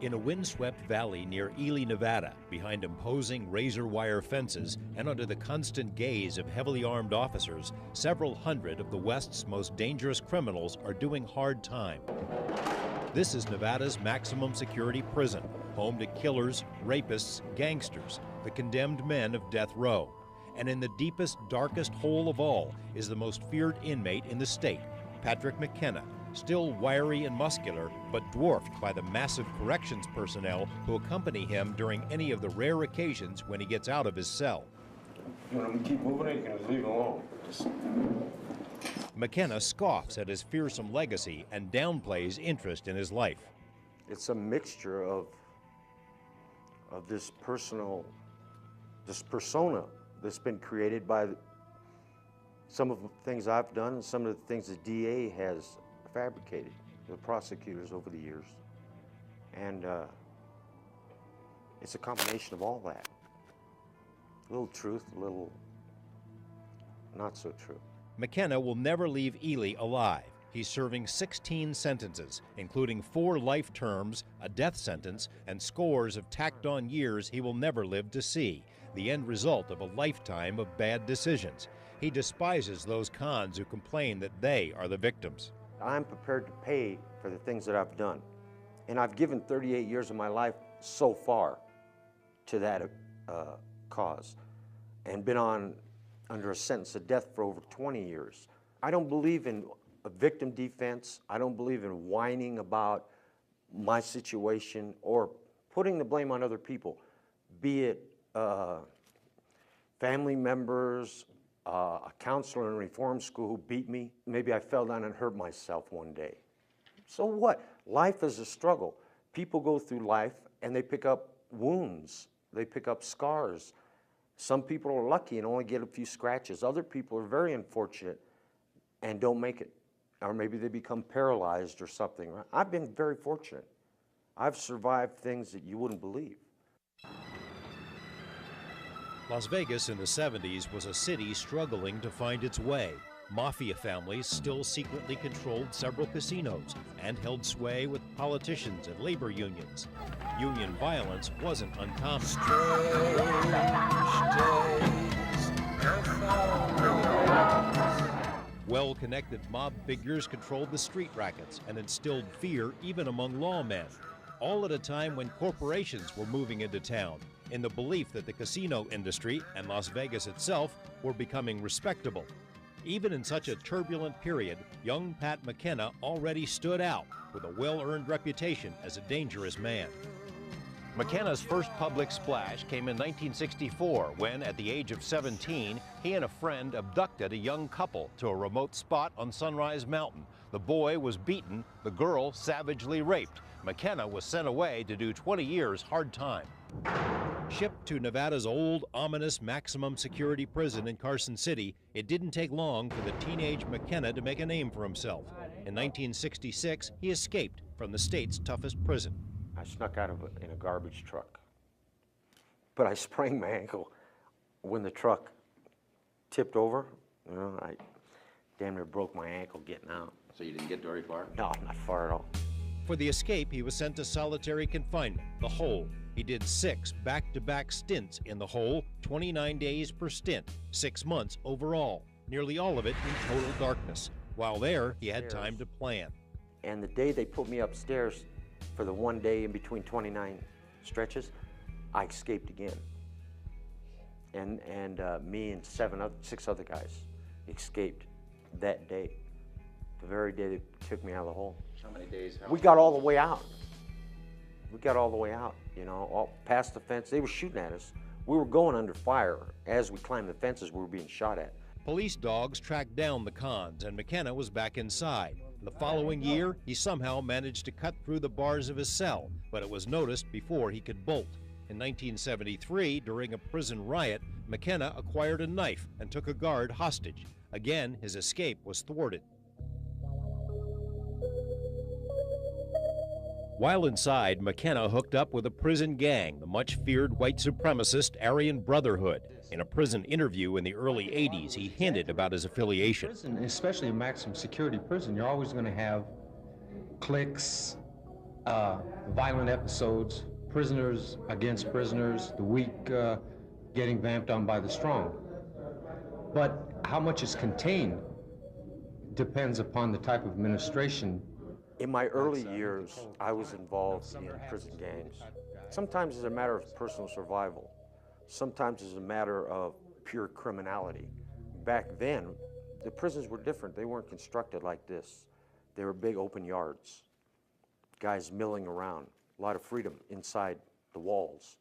In a windswept valley near Ely, Nevada, behind imposing razor wire fences and under the constant gaze of heavily armed officers, several hundred of the West's most dangerous criminals are doing hard time. This is Nevada's maximum security prison, home to killers, rapists, gangsters, the condemned men of death row. And in the deepest, darkest hole of all is the most feared inmate in the state, Patrick McKenna, still wiry and muscular, but dwarfed by the massive corrections personnel who accompany him during any of the rare occasions when he gets out of his cell. You want him to keep moving it, you can just leave it alone. McKenna scoffs at his fearsome legacy and downplays interest in his life. It's a mixture of this persona that's been created by some of the things I've done and some of the things the DA has fabricated, the prosecutors over the years. And it's a combination of all that. A little truth, a little not so true. McKenna will never leave Ely alive. He's serving 16 sentences, including 4 life terms, a death sentence, and scores of tacked-on years he will never live to see, the end result of a lifetime of bad decisions. He despises those cons who complain that they are the victims. I'm prepared to pay for the things that I've done. And I've given 38 years of my life so far to that cause and been under a sentence of death for over 20 years. I don't believe in a victim defense. I don't believe in whining about my situation or putting the blame on other people, be it family members, a counselor in reform school who beat me. Maybe I fell down and hurt myself one day. So what? Life is a struggle. People go through life and they pick up wounds. They pick up scars. Some people are lucky and only get a few scratches. Other people are very unfortunate and don't make it. Or maybe they become paralyzed or something. I've been very fortunate. I've survived things that you wouldn't believe. Las Vegas in the 70s was a city struggling to find its way. Mafia families still secretly controlled several casinos and held sway with politicians and labor unions. Union violence wasn't uncommon. Well-connected mob figures controlled the street rackets and instilled fear even among lawmen, all at a time when corporations were moving into town, in the belief that the casino industry and Las Vegas itself were becoming respectable. Even in such a turbulent period, young Pat McKenna already stood out with a well-earned reputation as a dangerous man. McKenna's first public splash came in 1964 when, at the age of 17, he and a friend abducted a young couple to a remote spot on Sunrise Mountain. The boy was beaten, the girl savagely raped. McKenna was sent away to do 20 years hard time. Shipped to Nevada's old, ominous maximum security prison in Carson City, it didn't take long for the teenage McKenna to make a name for himself. In 1966, he escaped from the state's toughest prison. I snuck out in a garbage truck, but I sprained my ankle when the truck tipped over. You know, I damn near broke my ankle getting out. So you didn't get very far? No, not far at all. For the escape, he was sent to solitary confinement, the Hole. He did 6 back-to-back stints in the Hole, 29 days per stint, 6 months overall, nearly all of it in total darkness. While there, he had time to plan. And the day they put me upstairs for the one day in between 29 stretches, I escaped again. And me and 6 other guys escaped that day, the very day they took me out of the hole. How many days? We got all the way out. We got all the way out, you know, all past the fence. They were shooting at us. We were going under fire. As we climbed the fences, we were being shot at. Police dogs tracked down the cons, and McKenna was back inside. The following year, he somehow managed to cut through the bars of his cell, but it was noticed before he could bolt. In 1973, during a prison riot, McKenna acquired a knife and took a guard hostage. Again, his escape was thwarted. While inside, McKenna hooked up with a prison gang, the much-feared white supremacist Aryan Brotherhood. In a prison interview in the early 80s, he hinted about his affiliation. Prison, especially a maximum security prison, you're always going to have cliques, violent episodes, prisoners against prisoners, the weak getting vamped on by the strong. But how much is contained depends upon the type of administration. In my early years, I was involved in prison gangs. Sometimes it's a matter of personal survival. Sometimes it's a matter of pure criminality. Back then, the prisons were different. They weren't constructed like this. They were big open yards, guys milling around, a lot of freedom inside the walls.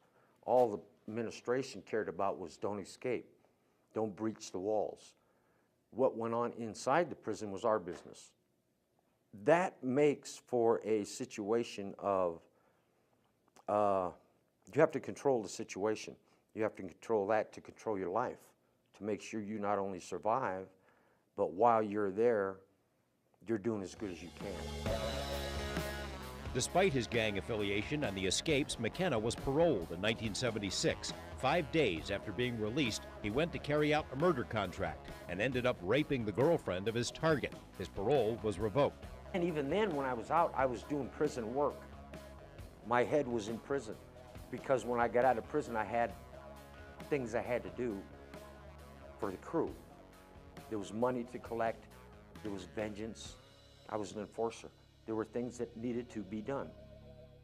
All the administration cared about was don't escape, don't breach the walls. What went on inside the prison was our business. That makes for a situation of, you have to control the situation. You have to control that to control your life, to make sure you not only survive, but while you're there, you're doing as good as you can. Despite his gang affiliation and the escapes, McKenna was paroled in 1976. 5 days after being released, he went to carry out a murder contract and ended up raping the girlfriend of his target. His parole was revoked. And even then, when I was out, I was doing prison work. My head was in prison because when I got out of prison, I had things I had to do for the crew. There was money to collect, there was vengeance. I was an enforcer. There were things that needed to be done.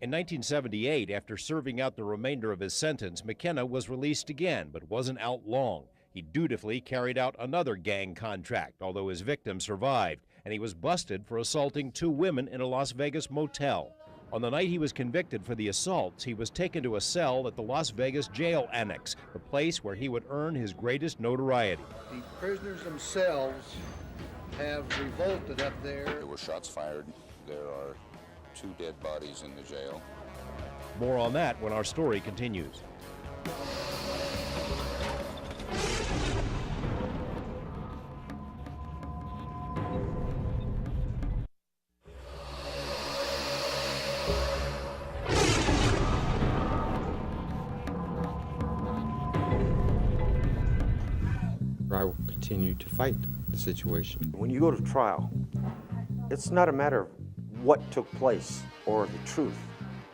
In 1978, after serving out the remainder of his sentence, McKenna was released again, but wasn't out long. He dutifully carried out another gang contract, although his victim survived, and he was busted for assaulting 2 women in a Las Vegas motel. On the night he was convicted for the assaults, he was taken to a cell at the Las Vegas jail annex, the place where he would earn his greatest notoriety. The prisoners themselves have revolted up there. There were shots fired. There are 2 dead bodies in the jail. More on that when our story continues. I will continue to fight the situation. When you go to trial, it's not a matter of what took place or the truth.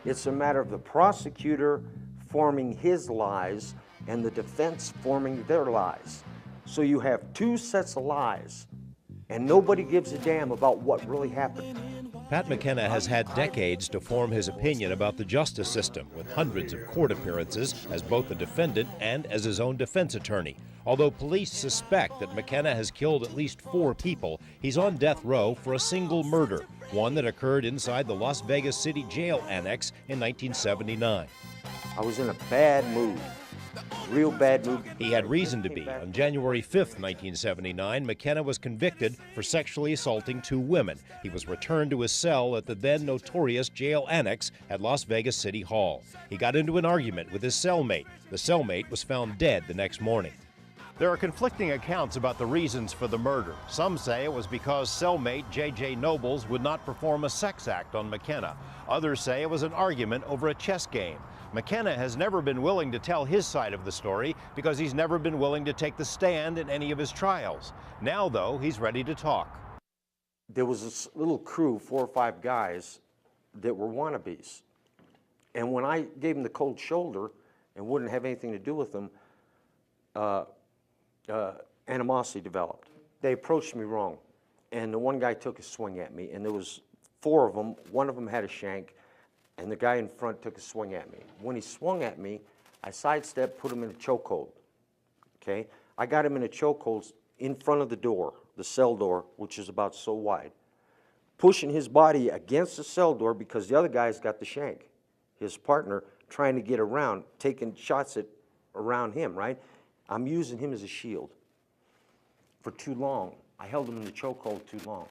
It's a matter of the prosecutor forming his lies and the defense forming their lies. So you have 2 sets of lies, and nobody gives a damn about what really happened. Pat McKenna has had decades to form his opinion about the justice system, with hundreds of court appearances as both a defendant and as his own defense attorney. Although police suspect that McKenna has killed at least 4 people, he's on death row for a single murder, one that occurred inside the Las Vegas City Jail Annex in 1979. I was in a bad mood. Real bad mood. He had reason to be. On January 5th, 1979, McKenna was convicted for sexually assaulting 2 women. He was returned to his cell at the then notorious jail annex at Las Vegas City Hall. He got into an argument with his cellmate. The cellmate was found dead the next morning. There are conflicting accounts about the reasons for the murder. Some say it was because cellmate J.J. Nobles would not perform a sex act on McKenna. Others say it was an argument over a chess game. McKenna has never been willing to tell his side of the story because he's never been willing to take the stand in any of his trials. Now, though, he's ready to talk. There was this little crew, 4 or 5 guys, that were wannabes. And when I gave them the cold shoulder and wouldn't have anything to do with them, animosity developed. They approached me wrong, and the one guy took a swing at me, and there was 4 of them. One of them had a shank, and the guy in front took a swing at me. When he swung at me, I sidestepped, put him in a chokehold, okay? I got him in a chokehold in front of the door, the cell door, which is about so wide, pushing his body against the cell door because the other guy's got the shank, his partner, trying to get around, taking shots around him, right? I'm using him as a shield for too long. I held him in the chokehold too long.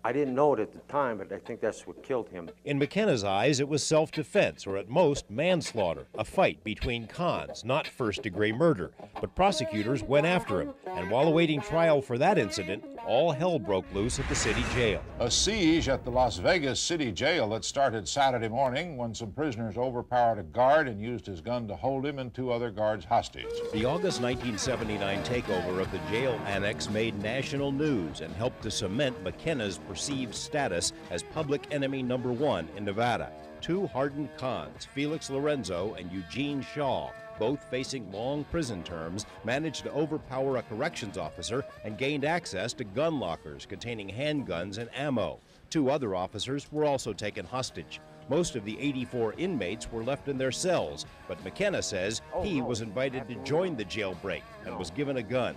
I didn't know it at the time, but I think that's what killed him. In McKenna's eyes, it was self-defense, or at most, manslaughter, a fight between cons, not first-degree murder. But prosecutors went after him, and while awaiting trial for that incident, all hell broke loose at the city jail. A siege at the Las Vegas city jail that started Saturday morning when some prisoners overpowered a guard and used his gun to hold him and 2 other guards hostage. The August 1979 takeover of the jail annex made national news and helped to cement McKenna's perceived status as public enemy #1 in Nevada. 2 hardened cons, Felix Lorenzo and Eugene Shaw, both facing long prison terms, managed to overpower a corrections officer and gained access to gun lockers containing handguns and ammo. 2 other officers were also taken hostage. Most of the 84 inmates were left in their cells, but McKenna says he was invited to join the jailbreak and was given a gun.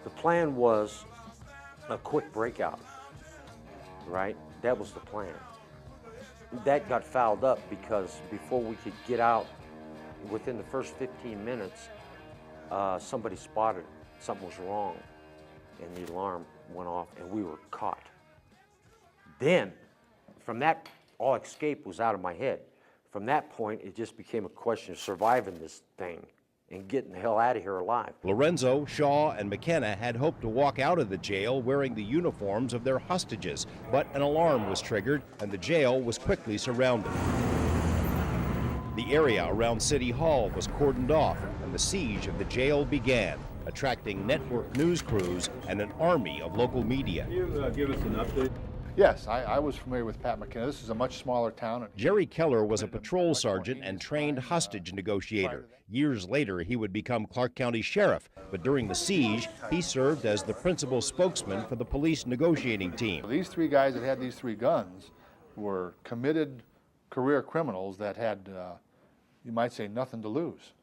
The plan was a quick breakout, right? That was the plan. That got fouled up because before we could get out, within the first 15 minutes, somebody spotted something was wrong, and the alarm went off, and we were caught. Then, from that, all escape was out of my head. From that point, it just became a question of surviving this thing and getting the hell out of here alive. Lorenzo, Shaw, and McKenna had hoped to walk out of the jail wearing the uniforms of their hostages, but an alarm was triggered, and the jail was quickly surrounded. The area around City Hall was cordoned off, and the siege of the jail began, attracting network news crews and an army of local media. Can you give us an update? Yes, I was familiar with Pat McKenna. This is a much smaller town. Jerry Keller was a patrol sergeant and trained hostage negotiator. Years later, he would become Clark County Sheriff, but during the siege, he served as the principal spokesman for the police negotiating team. These 3 guys that had these 3 guns were committed career criminals that had, you might say, nothing to lose.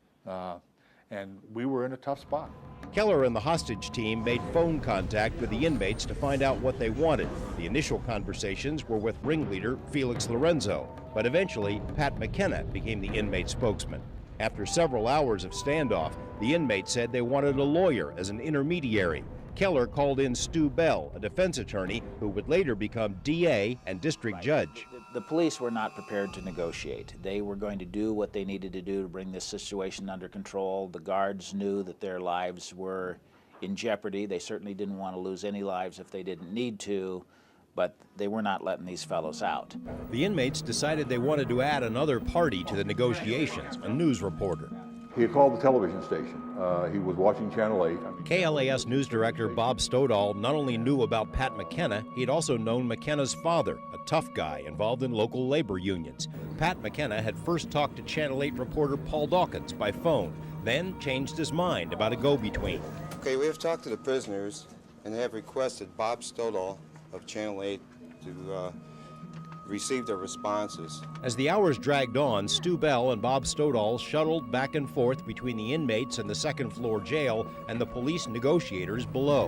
And we were in a tough spot. Keller and the hostage team made phone contact with the inmates to find out what they wanted. The initial conversations were with ringleader Felix Lorenzo, but eventually Pat McKenna became the inmate spokesman. After several hours of standoff, the inmates said they wanted a lawyer as an intermediary. Keller called in Stu Bell, a defense attorney who would later become DA and district judge. The police were not prepared to negotiate. They were going to do what they needed to do to bring this situation under control. The guards knew that their lives were in jeopardy. They certainly didn't want to lose any lives if they didn't need to, but they were not letting these fellows out. The inmates decided they wanted to add another party to the negotiations, a news reporter. He had called the television station. He was watching Channel 8. KLAS news director Bob Stodahl not only knew about Pat McKenna, he'd also known McKenna's father, a tough guy involved in local labor unions. Pat McKenna had first talked to Channel 8 reporter Paul Dawkins by phone, then changed his mind about a go-between. Okay, we have talked to the prisoners and have requested Bob Stodahl of Channel 8 to receive their responses. As the hours dragged on, Stu Bell and Bob Stodahl shuttled back and forth between the inmates in the second-floor jail and the police negotiators below.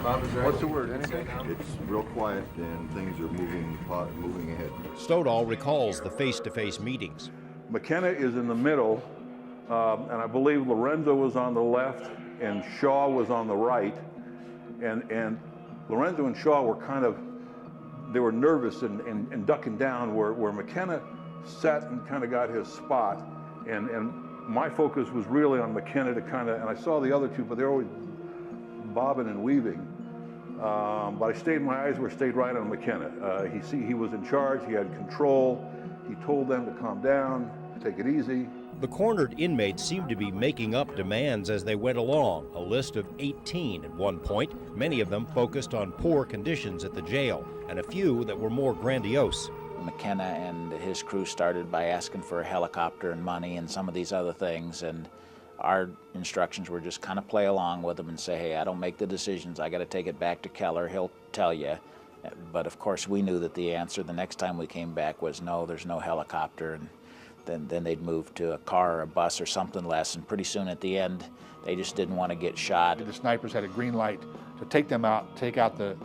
What's the word? Anything? It's real quiet and things are moving ahead. Stodahl recalls the face-to-face meetings. McKenna is in the middle, and I believe Lorenzo was on the left and Shaw was on the right. And Lorenzo and Shaw were they were nervous and ducking down where McKenna sat and kind of got his spot. And my focus was really on McKenna to and I saw the other 2, but they're always bobbing and weaving. But my eyes stayed right on McKenna. He was in charge, he had control. He told them to calm down, take it easy. The cornered inmates seemed to be making up demands as they went along, a list of 18 at one point, many of them focused on poor conditions at the jail, and a few that were more grandiose. McKenna and his crew started by asking for a helicopter and money and some of these other things, and our instructions were just kind of play along with them and say, hey, I don't make the decisions, I got to take it back to Keller, he'll tell you. But of course we knew that the answer the next time we came back was no, there's no helicopter, and then they'd move to a car or a bus or something less, and pretty soon at the end they just didn't want to get shot. The snipers had a green light to take them out, take out the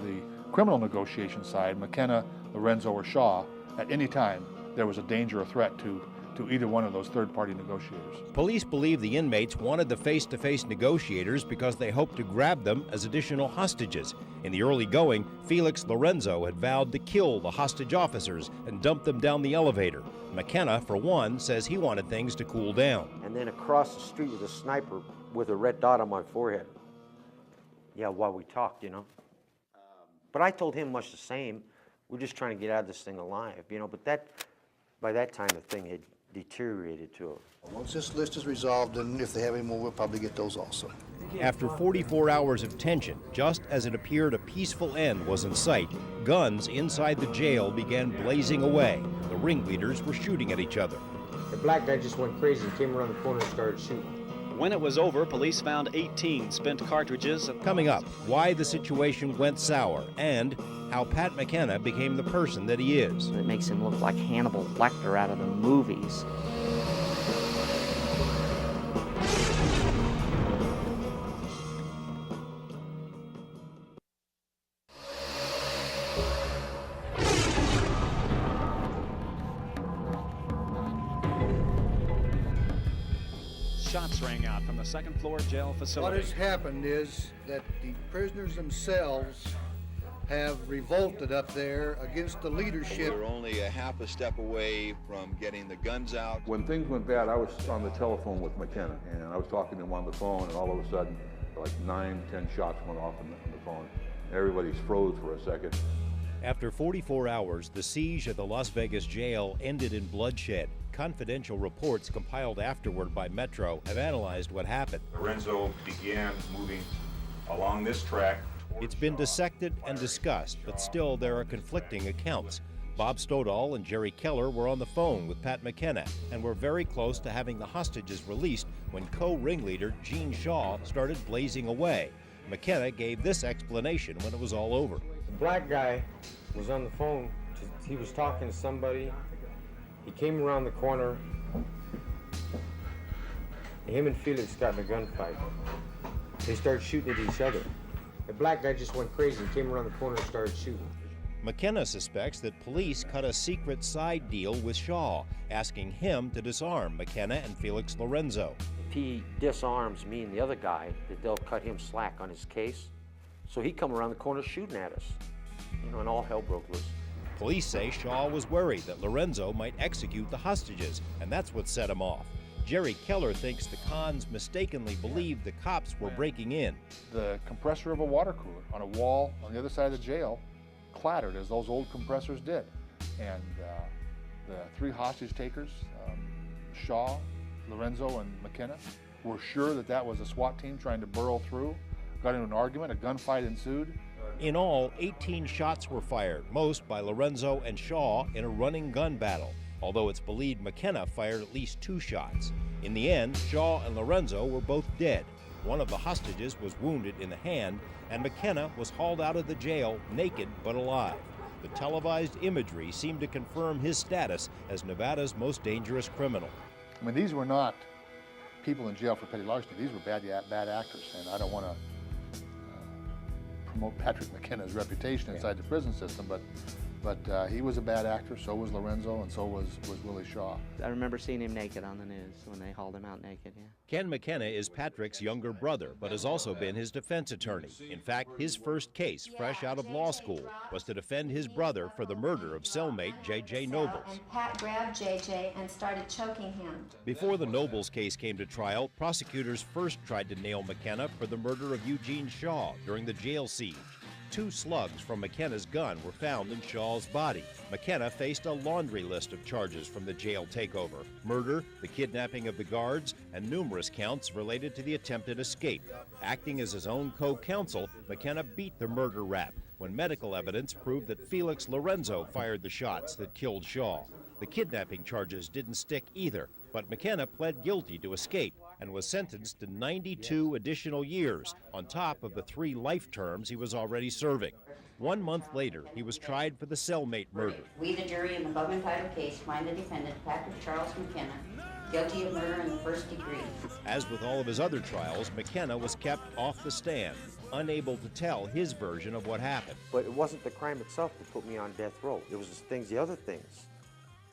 criminal negotiation side, McKenna, Lorenzo, or Shaw. At any time there was a danger or threat to either one of those third-party negotiators. Police believe the inmates wanted the face-to-face negotiators because they hoped to grab them as additional hostages. In the early going, Felix Lorenzo had vowed to kill the hostage officers and dump them down the elevator. McKenna, for one, says he wanted things to cool down. And then across the street was a sniper with a red dot on my forehead. Yeah, while we talked, you know. But I told him much the same. We're just trying to get out of this thing alive, you know. But by that time, the thing had deteriorated to a... Once this list is resolved, and if they have any more, we'll probably get those also. After 44 hours of tension, just as it appeared a peaceful end was in sight, guns inside the jail began blazing away. The ringleaders were shooting at each other. The black guy just went crazy and came around the corner and started shooting. When it was over, police found 18 spent cartridges. Coming up, why the situation went sour and how Pat McKenna became the person that he is. It makes him look like Hannibal Lecter out of the movies. Shots rang out from the second floor jail facility. What has happened is that the prisoners themselves have revolted up there against the leadership. We're only a half a step away from getting the guns out. When things went bad, I was on the telephone with McKenna, and I was talking to him on the phone, and all of a sudden, like 9, 10 shots went off on the phone. Everybody's froze for a second. After 44 hours, the siege at the Las Vegas jail ended in bloodshed. Confidential reports compiled afterward by Metro have analyzed what happened. Lorenzo began moving along this track. It's been dissected and discussed, but still there are conflicting accounts. Bob Stoddall and Jerry Keller were on the phone with Pat McKenna and were very close to having the hostages released when co-ringleader Gene Shaw started blazing away. McKenna gave this explanation when it was all over. The black guy was on the phone. He was talking to somebody. He came around the corner. Him and Felix got in a gunfight. They started shooting at each other. The black guy just went crazy and came around the corner and started shooting. McKenna suspects that police cut a secret side deal with Shaw, asking him to disarm McKenna and Felix Lorenzo. If he disarms me and the other guy, that they'll cut him slack on his case. So he come around the corner shooting at us, you know, and all hell broke loose. Police say Shaw was worried that Lorenzo might execute the hostages, and that's what set him off. Jerry Keller thinks the cons mistakenly believed the cops were breaking in. The compressor of a water cooler on a wall on the other side of the jail clattered as those old compressors did. And the 3 hostage takers, Shaw, Lorenzo, and McKenna, were sure that that was a SWAT team trying to burrow through. Got into an argument, a gunfight ensued. In all, 18 shots were fired, most by Lorenzo and Shaw in a running gun battle, although it's believed McKenna fired at least 2 shots. In the end, Shaw and Lorenzo were both dead. One of the hostages was wounded in the hand, and McKenna was hauled out of the jail naked but alive. The televised imagery seemed to confirm his status as Nevada's most dangerous criminal. I mean, these were not people in jail for petty larceny. These were bad actors, and I don't want to promote Patrick McKenna's reputation inside the prison system, but he was a bad actor, so was Lorenzo, and so was Willie Shaw. I remember seeing him naked on the news when they hauled him out naked, yeah. Ken McKenna is Patrick's younger brother, but has also been his defense attorney. In fact, his first case, fresh out of law school, was to defend his brother for the murder of cellmate J.J. Nobles. And Pat grabbed J.J. and started choking him. Before the Nobles case came to trial, prosecutors first tried to nail McKenna for the murder of Eugene Shaw during the jail siege. 2 slugs from McKenna's gun were found in Shaw's body. McKenna faced a laundry list of charges from the jail takeover: murder, the kidnapping of the guards, and numerous counts related to the attempted escape. Acting as his own co-counsel, McKenna beat the murder rap when medical evidence proved that Felix Lorenzo fired the shots that killed Shaw. The kidnapping charges didn't stick either, but McKenna pled guilty to escape and was sentenced to 92 additional years on top of the 3 life terms he was already serving. 1 month later, he was tried for the cellmate murder. We, the jury in the above entitled case, find the defendant, Patrick Charles McKenna, guilty of murder in the 1st degree. As with all of his other trials, McKenna was kept off the stand, unable to tell his version of what happened. But it wasn't the crime itself that put me on death row. It was the other things,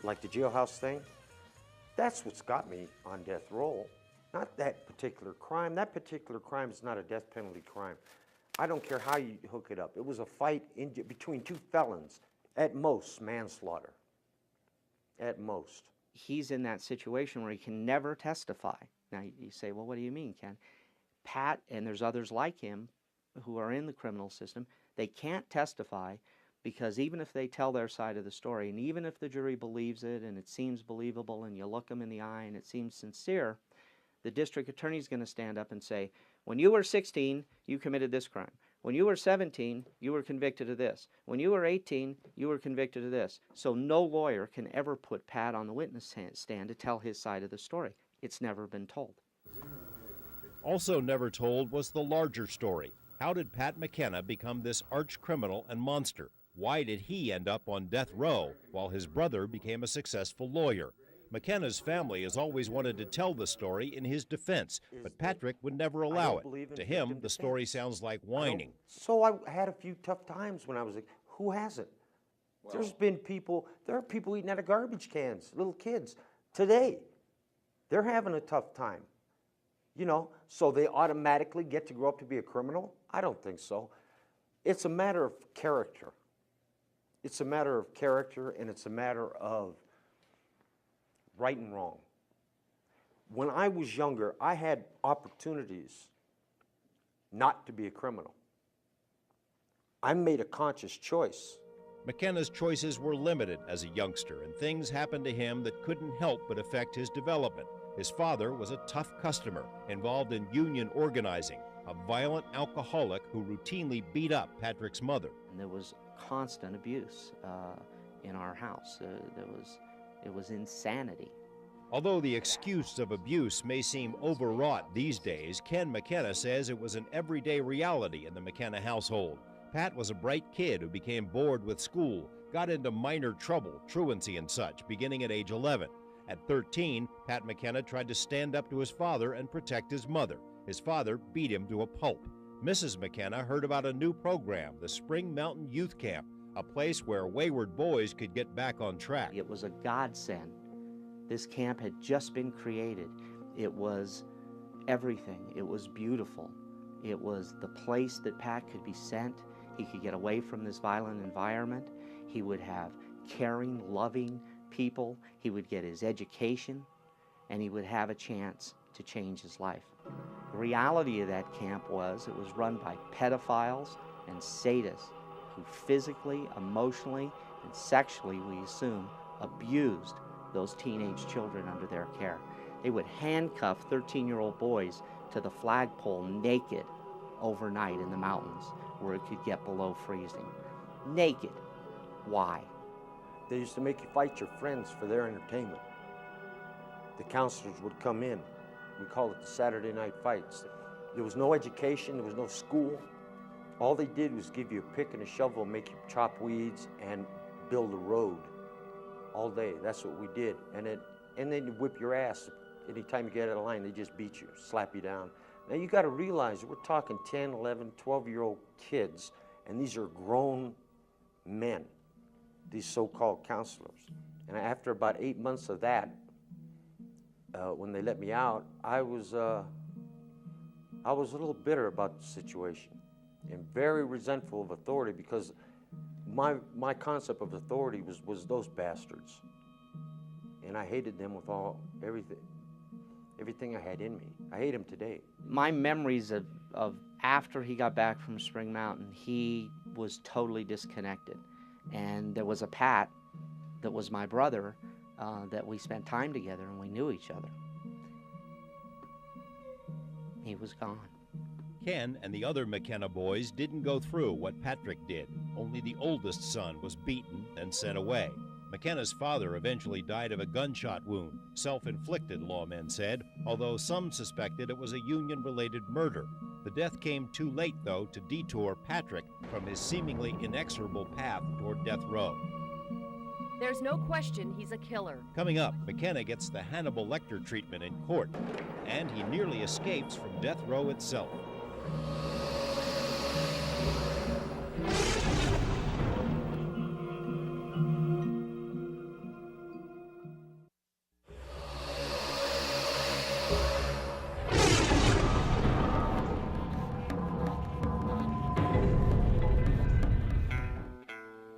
like the jailhouse thing. That's what's got me on death row. Not that particular crime. That particular crime is not a death penalty crime. I don't care how you hook it up. It was a fight between 2 felons, at most manslaughter, at most. He's in that situation where he can never testify. Now you say, well, what do you mean, Ken? Pat, and there's others like him, who are in the criminal system, they can't testify because even if they tell their side of the story, and even if the jury believes it and it seems believable and you look them in the eye and it seems sincere, the district attorney is going to stand up and say, when you were 16, you committed this crime. When you were 17, you were convicted of this. When you were 18, you were convicted of this. So no lawyer can ever put Pat on the witness stand to tell his side of the story. It's never been told. Also never told was the larger story. How did Pat McKenna become this arch criminal and monster? Why did he end up on death row while his brother became a successful lawyer? McKenna's family has always wanted to tell the story in his defense, but Patrick would never allow it. To him, the story sounds like whining. So I had a few tough times when I was like, who hasn't? Well, there are people eating out of garbage cans, little kids. Today, they're having a tough time. You know, so they automatically get to grow up to be a criminal? I don't think so. It's a matter of character. It's a matter of character, and it's a matter of right and wrong. When I was younger, I had opportunities not to be a criminal. I made a conscious choice. McKenna's choices were limited as a youngster, and things happened to him that couldn't help but affect his development. His father was a tough customer, involved in union organizing, a violent alcoholic who routinely beat up Patrick's mother. And there was constant abuse in our house. It was insanity. Although the excuse of abuse may seem overwrought these days, Ken McKenna says it was an everyday reality in the McKenna household. Pat was a bright kid who became bored with school, got into minor trouble, truancy and such, beginning at age 11. At 13, Pat McKenna tried to stand up to his father and protect his mother. His father beat him to a pulp. Mrs. McKenna heard about a new program, the Spring Mountain Youth Camp, a place where wayward boys could get back on track. It was a godsend. This camp had just been created. It was everything. It was beautiful. It was the place that Pat could be sent. He could get away from this violent environment. He would have caring, loving people. He would get his education, and he would have a chance to change his life. The reality of that camp was it was run by pedophiles and sadists who physically, emotionally, and sexually, we assume, abused those teenage children under their care. They would handcuff 13-year-old boys to the flagpole naked overnight in the mountains where it could get below freezing. Naked. Why? They used to make you fight your friends for their entertainment. The counselors would come in. We call it the Saturday night fights. There was no education, there was no school. All they did was give you a pick and a shovel and make you chop weeds and build a road all day. That's what we did. And then you'd whip your ass. Anytime you get out of line, they just beat you, slap you down. Now you gotta realize we're talking 10, 11, 12-year-old kids, and these are grown men, these so-called counselors. And after about 8 months of that, when they let me out, I was a little bitter about the situation and very resentful of authority, because my concept of authority was those bastards. And I hated them with everything I had in me. I hate them today. My memories of after he got back from Spring Mountain, he was totally disconnected. And there was a Pat that was my brother that we spent time together and we knew each other. He was gone. Ken and the other McKenna boys didn't go through what Patrick did. Only the oldest son was beaten and sent away. McKenna's father eventually died of a gunshot wound, self-inflicted, lawmen said, although some suspected it was a union-related murder. The death came too late, though, to detour Patrick from his seemingly inexorable path toward death row. There's no question he's a killer. Coming up, McKenna gets the Hannibal Lecter treatment in court, and he nearly escapes from death row itself.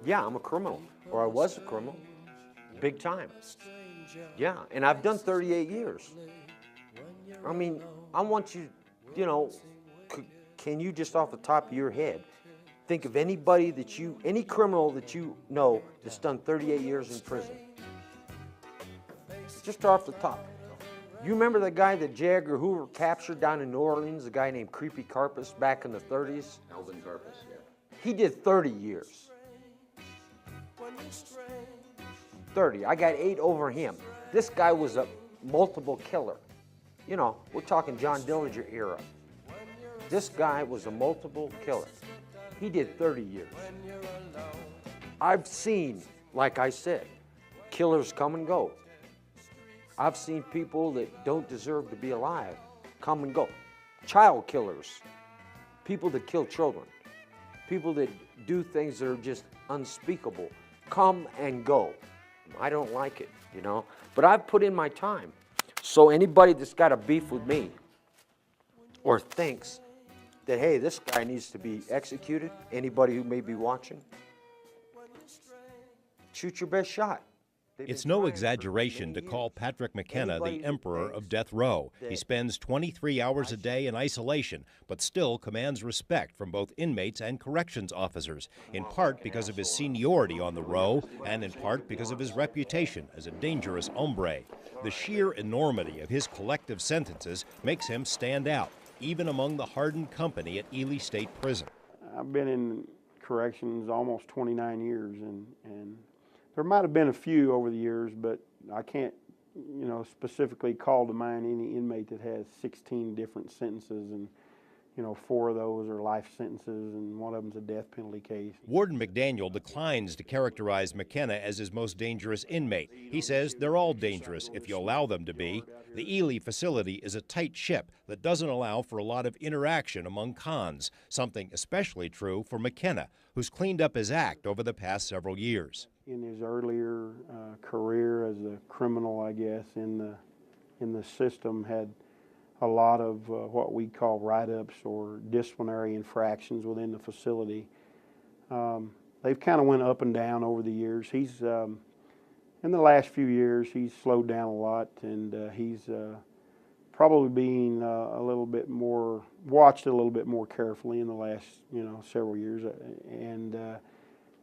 Yeah, I'm a criminal, or I was a criminal, big time. Yeah, and I've done 38 years. I mean, I want you, you know, can you just off the top of your head think of anybody that any criminal that you know that's done 38 years in prison? Just off the top. You remember the guy that J. Edgar Hoover captured down in New Orleans, a guy named Creepy Carpus back in the 30s? Alvin Carpus, yeah. He did 30 years. 30. I got 8 over him. This guy was a multiple killer. You know, we're talking John Dillinger era. This guy was a multiple killer. He did 30 years. I've seen, like I said, killers come and go. I've seen people that don't deserve to be alive come and go. Child killers, people that kill children, people that do things that are just unspeakable, come and go. I don't like it, you know, but I've put in my time. So anybody that's got a beef with me or thinks that, hey, this guy needs to be executed, anybody who may be watching, shoot your best shot. It's no exaggeration to call Patrick McKenna the emperor of death row. He spends 23 hours a day in isolation, but still commands respect from both inmates and corrections officers, in part because of his seniority on the row, and in part because of his reputation as a dangerous hombre. The sheer enormity of his collective sentences makes him stand out, even among the hardened company at Ely State Prison. I've been in corrections almost 29 years, and there might have been a few over the years, but I can't, you know, specifically call to mind any inmate that has 16 different sentences, and, you know, 4 of those are life sentences, and one of them's a death penalty case. Warden McDaniel declines to characterize McKenna as his most dangerous inmate. He says they're all dangerous if you allow them to be. The Ely facility is a tight ship that doesn't allow for a lot of interaction among cons, something especially true for McKenna, who's cleaned up his act over the past several years. In his earlier career as a criminal, I guess, in the system, had a lot of what we call write-ups or disciplinary infractions within the facility. They've kind of went up and down over the years. He's in the last few years, he's slowed down a lot, and he's probably being a little bit more watched a little bit more carefully in the last, you know, several years, and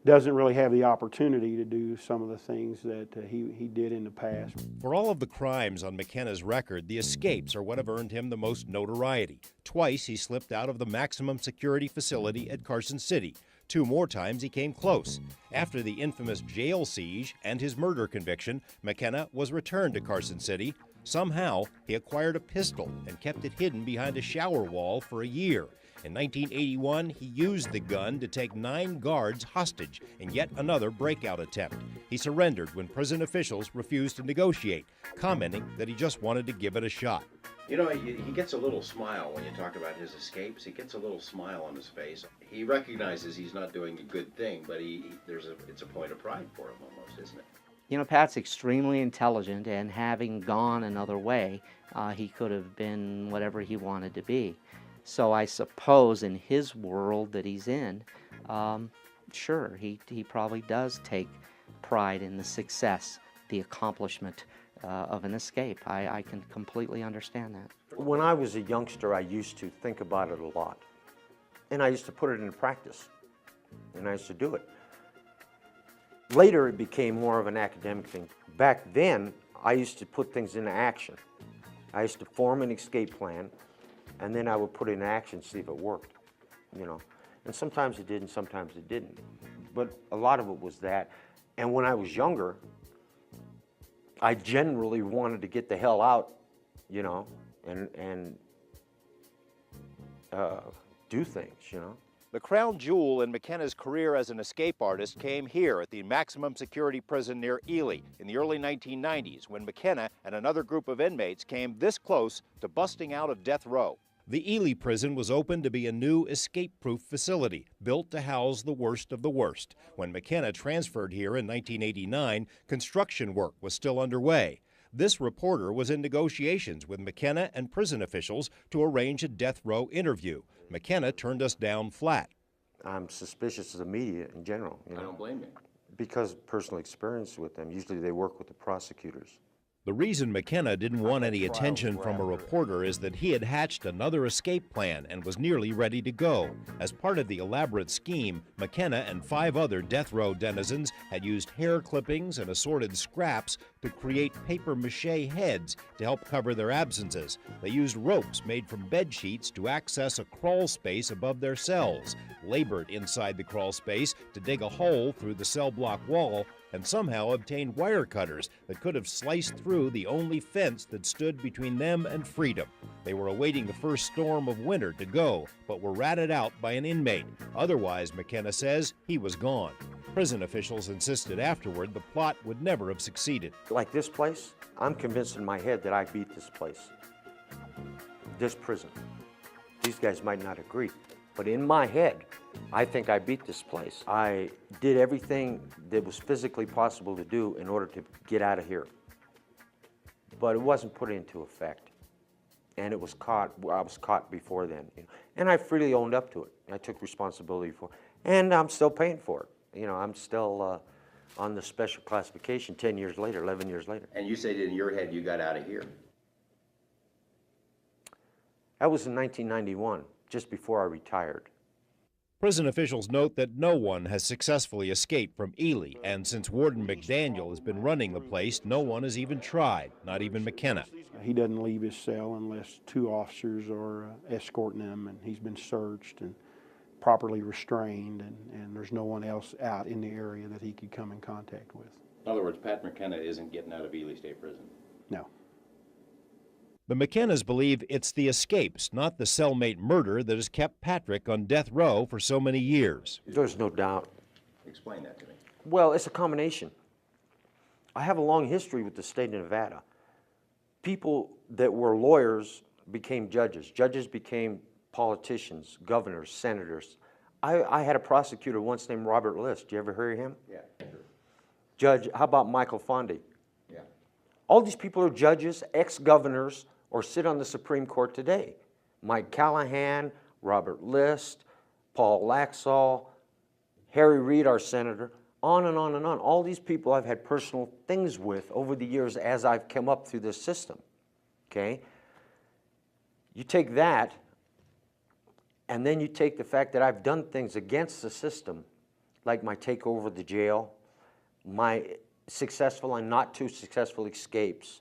doesn't really have the opportunity to do some of the things that he did in the past. For all of the crimes on McKenna's record, the escapes are what have earned him the most notoriety. Twice he slipped out of the maximum security facility at Carson City. 2 more times he came close. After the infamous jail siege and his murder conviction, McKenna was returned to Carson City. Somehow, he acquired a pistol and kept it hidden behind a shower wall for a year. In 1981, he used the gun to take 9 guards hostage in yet another breakout attempt. He surrendered when prison officials refused to negotiate, commenting that he just wanted to give it a shot. You know, he gets a little smile when you talk about his escapes. He gets a little smile on his face. He recognizes he's not doing a good thing, but it's a point of pride for him almost, isn't it? You know, Pat's extremely intelligent, and having gone another way, he could have been whatever he wanted to be. So I suppose in his world that he's in, sure, he probably does take pride in the success, the accomplishment of an escape. I can completely understand that. When I was a youngster, I used to think about it a lot. And I used to put it into practice. And I used to do it. Later, it became more of an academic thing. Back then, I used to put things into action. I used to form an escape plan, and then I would put it in action, see if it worked, you know. And sometimes it did, and sometimes it didn't. But a lot of it was that. And when I was younger, I generally wanted to get the hell out, you know, and do things, you know. The crown jewel in McKenna's career as an escape artist came here at the maximum security prison near Ely in the early 1990s, when McKenna and another group of inmates came this close to busting out of death row. The Ely prison was opened to be a new escape-proof facility built to house the worst of the worst. When McKenna transferred here in 1989, construction work was still underway. This reporter was in negotiations with McKenna and prison officials to arrange a death row interview. McKenna turned us down flat. I'm suspicious of the media in general. You know? I don't blame you. Because of personal experience with them. Usually they work with the prosecutors. The reason McKenna didn't want any attention from a reporter is that he had hatched another escape plan and was nearly ready to go. As part of the elaborate scheme, McKenna and 5 other death row denizens had used hair clippings and assorted scraps to create papier-mâché heads to help cover their absences. They used ropes made from bed sheets to access a crawl space above their cells, labored inside the crawl space to dig a hole through the cell block wall, and somehow obtained wire cutters that could have sliced through the only fence that stood between them and freedom. They were awaiting the first storm of winter to go, but were ratted out by an inmate. Otherwise, McKenna says, he was gone. Prison officials insisted afterward the plot would never have succeeded. Like this place, I'm convinced in my head that I beat this place. This prison. These guys might not agree, but in my head, I think I beat this place. I did everything that was physically possible to do in order to get out of here. But it wasn't put into effect. And it was caught, I was caught before then. And I freely owned up to it. I took responsibility for it. And I'm still paying for it. You know, I'm still on the special classification 10 years later, 11 years later. And you said in your head you got out of here. That was in 1991, just before I retired. Prison officials note that no one has successfully escaped from Ely, and since Warden McDaniel has been running the place, no one has even tried, not even McKenna. He doesn't leave his cell unless 2 officers are escorting him, and he's been searched and properly restrained, and there's no one else out in the area that he could come in contact with. In other words, Pat McKenna isn't getting out of Ely State Prison. No. The McKennas believe it's the escapes, not the cellmate murder, that has kept Patrick on death row for so many years. There's no doubt. Explain that to me. Well, it's a combination. I have a long history with the state of Nevada. People that were lawyers became judges. Judges became politicians, governors, senators. I had a prosecutor once named Robert List. You ever hear of him? Yeah, sure. Judge, how about Michael Fondy? Yeah. All these people are judges, ex-governors, or sit on the Supreme Court today. Mike Callahan, Robert List, Paul Laxall, Harry Reid, our senator, on and on and on. All these people I've had personal things with over the years as I've come up through this system, okay? You take that, and then you take the fact that I've done things against the system, like my takeover of the jail, my successful and not too successful escapes.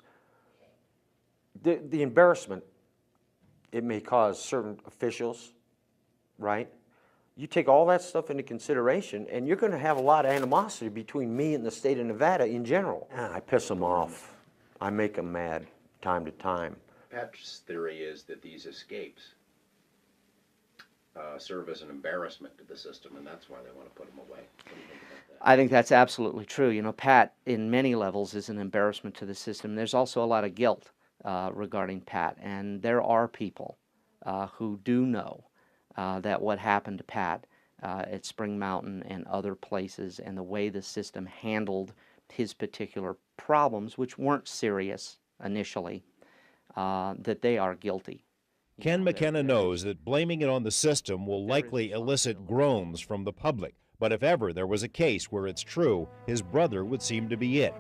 The embarrassment it may cause certain officials, right? You take all that stuff into consideration, and you're going to have a lot of animosity between me and the state of Nevada in general. I piss them off. I make them mad time to time. Pat's theory is that these escapes serve as an embarrassment to the system, and that's why they want to put them away. What do you think about that? I think that's absolutely true. You know, Pat, in many levels, is an embarrassment to the system. There's also a lot of guilt regarding Pat, and there are people who do know that what happened to Pat at Spring Mountain and other places, and the way the system handled his particular problems, which weren't serious initially, that they are guilty. Ken McKenna knows that blaming it on the system will likely elicit groans from the public, but if ever there was a case where it's true, his brother would seem to be it.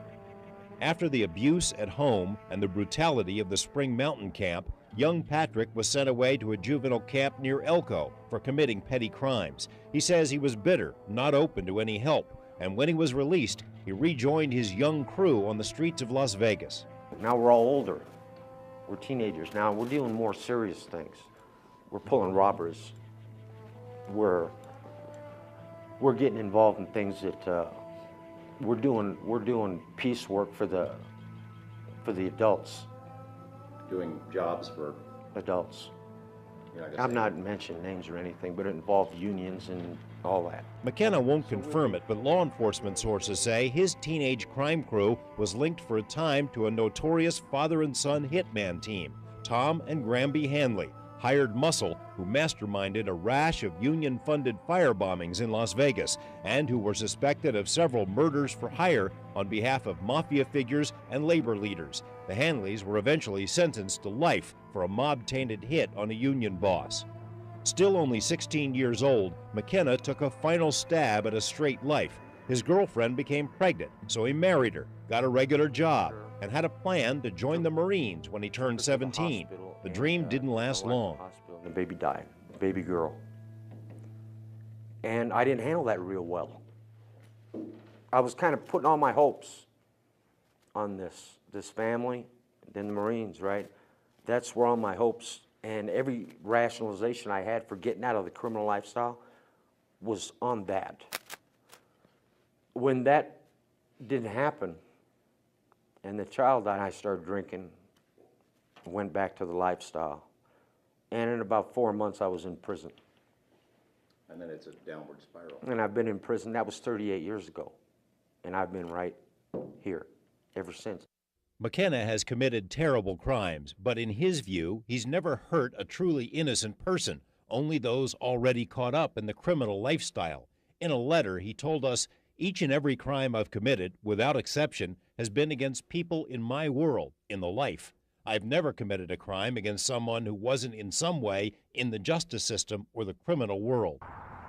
After the abuse at home and the brutality of the Spring Mountain camp, young Patrick was sent away to a juvenile camp near Elko for committing petty crimes. He says he was bitter, not open to any help, and when he was released, he rejoined his young crew on the streets of Las Vegas. Now we're all older. We're teenagers now. We're doing more serious things. We're pulling robbers. We're getting involved in things that we're doing piecework for the adults. Doing jobs for adults. I'm not mentioning names or anything, but it involved unions and all that. McKenna won't confirm it, but law enforcement sources say his teenage crime crew was linked for a time to a notorious father and son hitman team, Tom and Granby Hanley, hired muscle who masterminded a rash of union-funded firebombings in Las Vegas and who were suspected of several murders for hire on behalf of mafia figures and labor leaders. The Hanleys were eventually sentenced to life for a mob-tainted hit on a union boss. Still only 16 years old, McKenna took a final stab at a straight life. His girlfriend became pregnant, so he married her, got a regular job, and had a plan to join the Marines when he turned 17. The dream didn't last long. The baby died, baby girl. And I didn't handle that real well. I was kind of putting all my hopes on this family, then the Marines, right? That's where all my hopes and every rationalization I had for getting out of the criminal lifestyle was on that. When that didn't happen and the child died, I started drinking, went back to the lifestyle. And in about 4 months, I was in prison. And then it's a downward spiral. And I've been in prison. That was 38 years ago. And I've been right here ever since. McKenna has committed terrible crimes, but in his view, he's never hurt a truly innocent person, only those already caught up in the criminal lifestyle. In a letter, he told us, "Each and every crime I've committed, without exception, has been against people in my world, in the life. I've never committed a crime against someone who wasn't in some way in the justice system or the criminal world."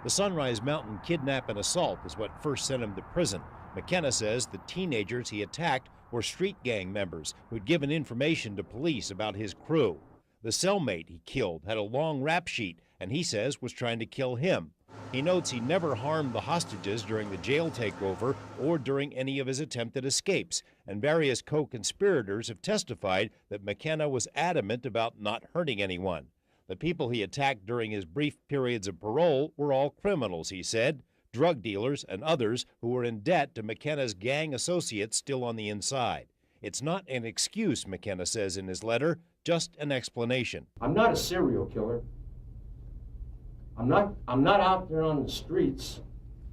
The Sunrise Mountain kidnap and assault is what first sent him to prison. McKenna says the teenagers he attacked were street gang members who'd given information to police about his crew. The cellmate he killed had a long rap sheet and he says was trying to kill him. He notes he never harmed the hostages during the jail takeover or during any of his attempted escapes, and various co-conspirators have testified that McKenna was adamant about not hurting anyone. The people he attacked during his brief periods of parole were all criminals, he said, drug dealers and others who were in debt to McKenna's gang associates still on the inside. It's not an excuse, McKenna says in his letter, just an explanation. I'm not a serial killer. I'm not out there on the streets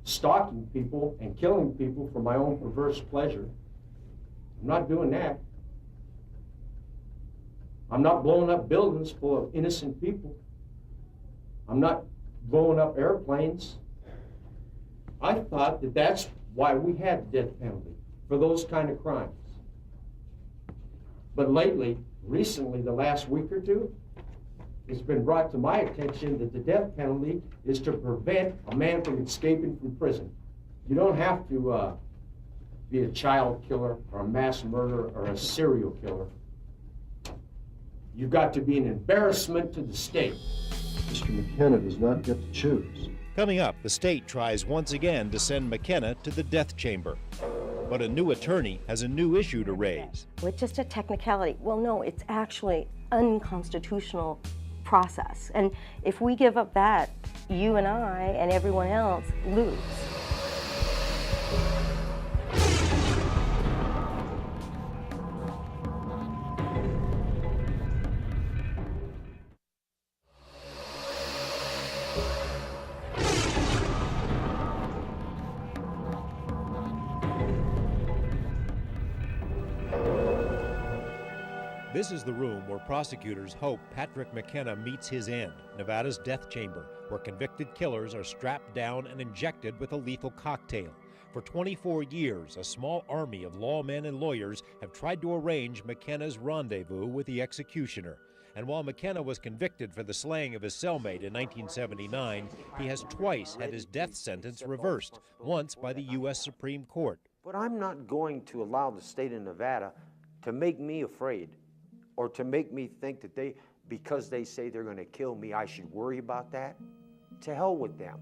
stalking people and killing people for my own perverse pleasure. I'm not doing that. I'm not blowing up buildings full of innocent people. I'm not blowing up airplanes. I thought that that's why we had the death penalty, for those kind of crimes. But lately, recently, the last week or two, it's been brought to my attention that the death penalty is to prevent a man from escaping from prison. You don't have to be a child killer or a mass murderer or a serial killer. You've got to be an embarrassment to the state. Mr. McKenna does not get to choose. Coming up, the state tries once again to send McKenna to the death chamber. But a new attorney has a new issue to raise. It's just a technicality. Well, no, it's actually unconstitutional process. And if we give up that, you and I and everyone else lose. This is the room where prosecutors hope Patrick McKenna meets his end, Nevada's death chamber, where convicted killers are strapped down and injected with a lethal cocktail. For 24 years, a small army of lawmen and lawyers have tried to arrange McKenna's rendezvous with the executioner. And while McKenna was convicted for the slaying of his cellmate in 1979, he has twice had his death sentence reversed, once by the U.S. Supreme Court. But I'm not going to allow the state of Nevada to make me afraid, or to make me think that because they say they're going to kill me, I should worry about that. To hell with them.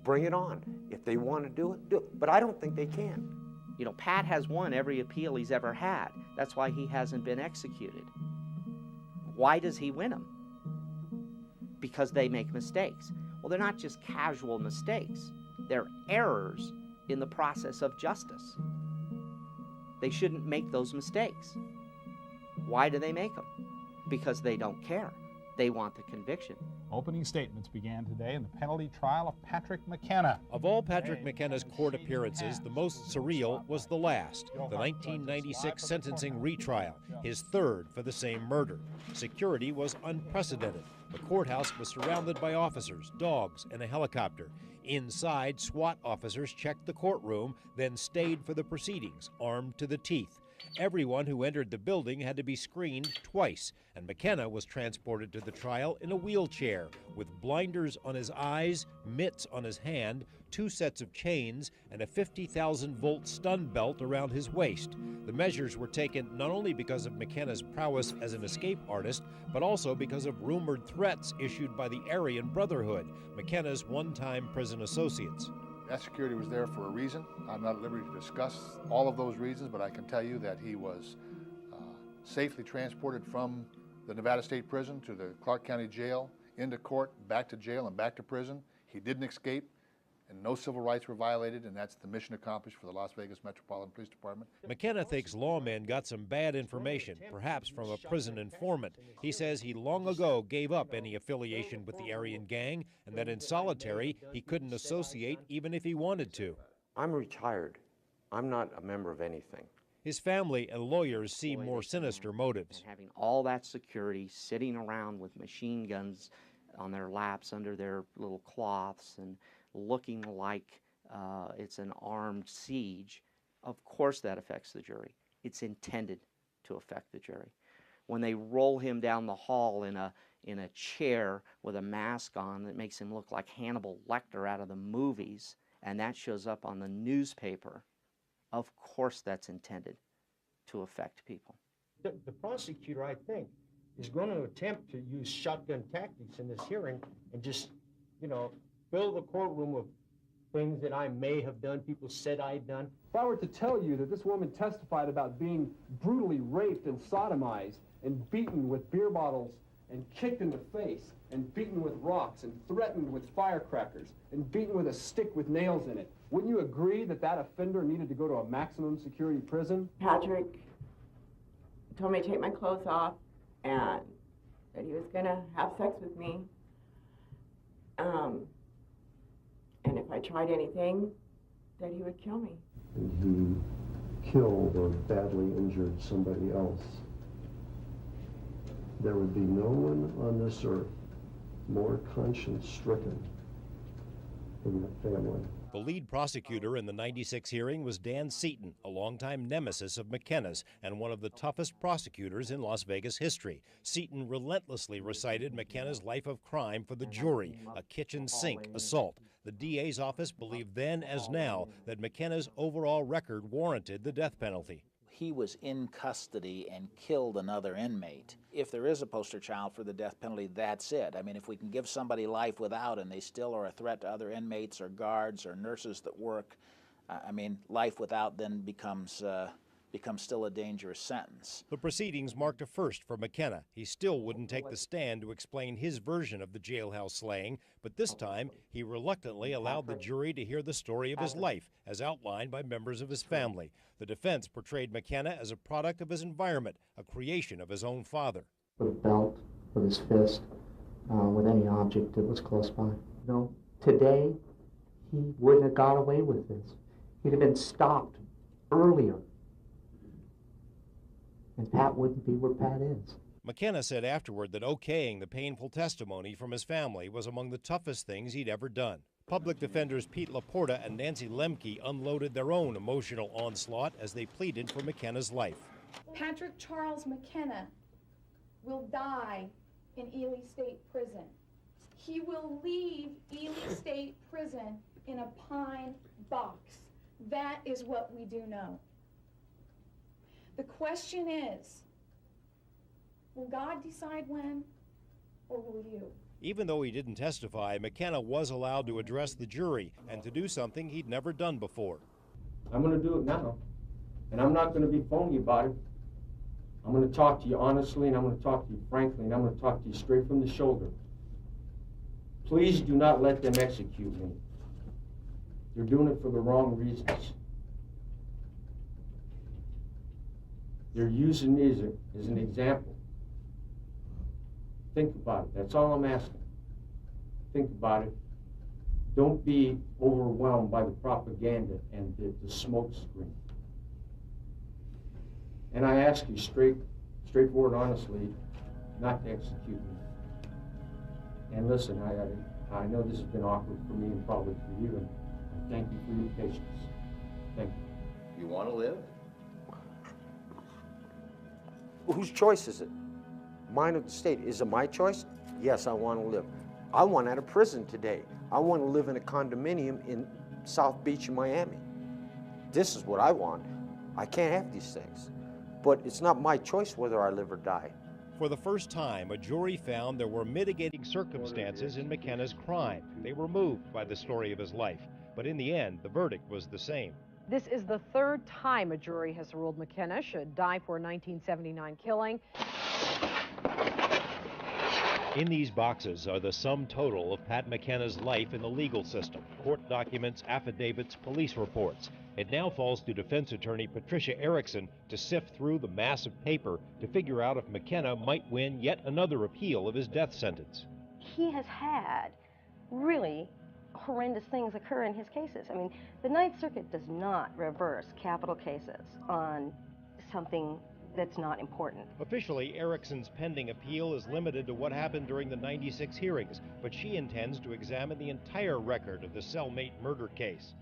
Bring it on. If they want to do it, do it. But I don't think they can. You know, Pat has won every appeal he's ever had. That's why he hasn't been executed. Why does he win them? Because they make mistakes. Well, they're not just casual mistakes. They're errors in the process of justice. They shouldn't make those mistakes. Why do they make them? Because they don't care. They want the conviction. Opening statements began today in the penalty trial of Patrick McKenna. Of all Patrick McKenna's court appearances, the most surreal was the last, the 1996 sentencing retrial, his third for the same murder. Security was unprecedented. The courthouse was surrounded by officers, dogs, and a helicopter. Inside, SWAT officers checked the courtroom, then stayed for the proceedings, armed to the teeth. Everyone who entered the building had to be screened twice, and McKenna was transported to the trial in a wheelchair with blinders on his eyes, mitts on his hand, 2 sets of chains, and a 50,000-volt stun belt around his waist. The measures were taken not only because of McKenna's prowess as an escape artist, but also because of rumored threats issued by the Aryan Brotherhood, McKenna's one-time prison associates. That security was there for a reason. I'm not at liberty to discuss all of those reasons, but I can tell you that he was safely transported from the Nevada State Prison to the Clark County Jail, into court, back to jail, and back to prison. He didn't escape, and no civil rights were violated, and that's the mission accomplished for the Las Vegas Metropolitan Police Department. McKenna thinks lawmen got some bad information, perhaps from a prison informant. He says he long ago gave up any affiliation with the Aryan gang, and that in solitary he couldn't associate even if he wanted to. I'm retired. I'm not a member of anything. His family and lawyers see more sinister motives. And having all that security sitting around with machine guns on their laps under their little cloths and looking like it's an armed siege, of course that affects the jury. It's intended to affect the jury. When they roll him down the hall in a chair with a mask on that makes him look like Hannibal Lecter out of the movies, and that shows up on the newspaper, of course that's intended to affect people. The prosecutor, I think, is going to attempt to use shotgun tactics in this hearing and just, fill the courtroom with things that I may have done, people said I'd done. If I were to tell you that this woman testified about being brutally raped and sodomized and beaten with beer bottles and kicked in the face and beaten with rocks and threatened with firecrackers and beaten with a stick with nails in it, wouldn't you agree that that offender needed to go to a maximum security prison? Patrick told me to take my clothes off and that he was gonna have sex with me. And if I tried anything, that he would kill me. And he killed or badly injured somebody else. There would be no one on this earth more conscience-stricken than that family. The lead prosecutor in the '96 hearing was Dan Seaton, a longtime nemesis of McKenna's and one of the toughest prosecutors in Las Vegas history. Seaton relentlessly recited McKenna's life of crime for the jury, a kitchen sink assault. The DA's office believed then as now that McKenna's overall record warranted the death penalty. He was in custody and killed another inmate. If there is a poster child for the death penalty, that's it. I mean, if we can give somebody life without and they still are a threat to other inmates or guards or nurses that work, life without then becomes still a dangerous sentence. The proceedings marked a first for McKenna. He still wouldn't take the stand to explain his version of the jailhouse slaying, but this time he reluctantly allowed the jury to hear the story of his life as outlined by members of his family. The defense portrayed McKenna as a product of his environment, a creation of his own father. With a belt, with his fist, with any object that was close by. Today he wouldn't have got away with this. He'd have been stopped earlier. And Pat wouldn't be where Pat is. McKenna said afterward that okaying the painful testimony from his family was among the toughest things he'd ever done. Public defenders Pete Laporta and Nancy Lemke unloaded their own emotional onslaught as they pleaded for McKenna's life. Patrick Charles McKenna will die in Ely State Prison. He will leave Ely State Prison in a pine box. That is what we do know. The question is, will God decide when, or will you? Even though he didn't testify, McKenna was allowed to address the jury and to do something he'd never done before. I'm going to do it now, and I'm not going to be phony about it. I'm going to talk to you honestly, and I'm going to talk to you frankly, and I'm going to talk to you straight from the shoulder. Please do not let them execute me. They're doing it for the wrong reasons. They're using me as an example. Think about it. That's all I'm asking. Think about it. Don't be overwhelmed by the propaganda and the smoke screen. And I ask you straightforward, honestly, not to execute me. And listen, I know this has been awkward for me and probably for you, and I thank you for your patience. Thank you. You want to live? Whose choice is it? Mine or the state? Is it my choice? Yes, I want to live. I want out of prison today. I want to live in a condominium in South Beach in Miami. This is what I want. I can't have these things. But it's not my choice whether I live or die. For the first time, a jury found there were mitigating circumstances in McKenna's crime. They were moved by the story of his life. But in the end, the verdict was the same. This is the third time a jury has ruled McKenna should die for a 1979 killing. In these boxes are the sum total of Pat McKenna's life in the legal system: court documents, affidavits, police reports. It now falls to defense attorney Patricia Erickson to sift through the mass of paper to figure out if McKenna might win yet another appeal of his death sentence. He has had really horrendous things occur in his cases. I mean, the Ninth Circuit does not reverse capital cases on something that's not important. Officially, Erickson's pending appeal is limited to what happened during the 96 hearings, but she intends to examine the entire record of the cellmate murder case.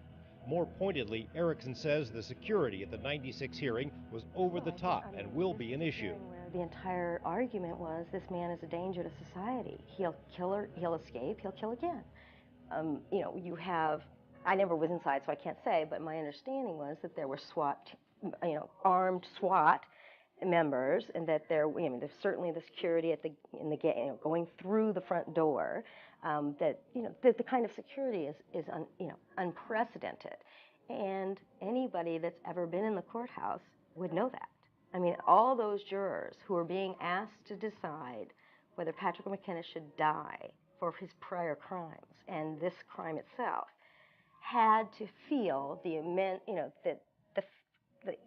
More pointedly, Erickson says the security at the 96 hearing was over the top and will be an issue. The entire argument was this man is a danger to society. He'll kill her, he'll escape, he'll kill again. You know, you have, I never was inside, so I can't say, but my understanding was that there were SWAT, you know, armed SWAT members, and that there, I mean, there's certainly the security at in the gate, you know, going through the front door. That, you know, the kind of security is unprecedented, and anybody that's ever been in the courthouse would know that. I mean, all those jurors who are being asked to decide whether Patrick McKenna should die for his prior crimes and this crime itself had to feel the immense, you know, the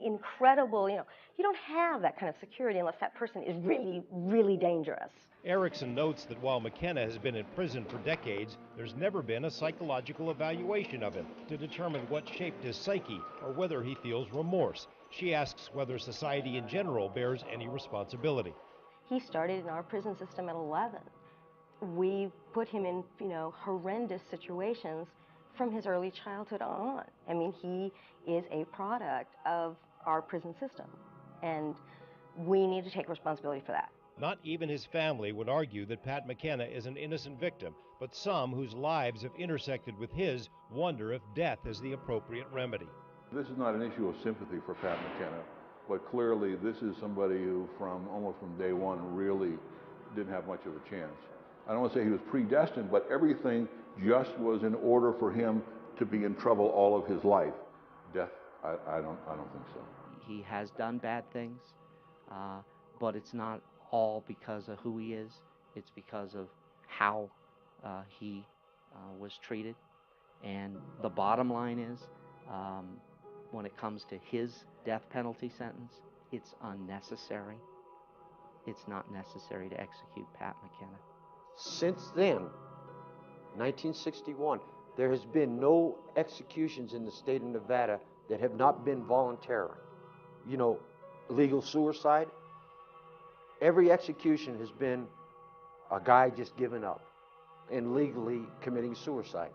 incredible, you know, you don't have that kind of security unless that person is really, really dangerous. Erickson notes that while McKenna has been in prison for decades, there's never been a psychological evaluation of him to determine what shaped his psyche or whether he feels remorse. She asks whether society in general bears any responsibility. He started in our prison system at 11. We put him in, you know, horrendous situations from his early childhood on. I mean, he is a product of our prison system, and we need to take responsibility for that. Not even his family would argue that Pat McKenna is an innocent victim, but some whose lives have intersected with his wonder if death is the appropriate remedy. This is not an issue of sympathy for Pat McKenna, but clearly this is somebody who almost from day one really didn't have much of a chance. I don't want to say he was predestined, but everything just was in order for him to be in trouble all of his life. Death, I don't think so. He has done bad things, but it's not all because of who he is. It's because of how he was treated. And the bottom line is, when it comes to his death penalty sentence, it's unnecessary. It's not necessary to execute Pat McKenna. Since then, 1961, there has been no executions in the state of Nevada that have not been voluntary. You know, legal suicide, every execution has been a guy just giving up and legally committing suicide.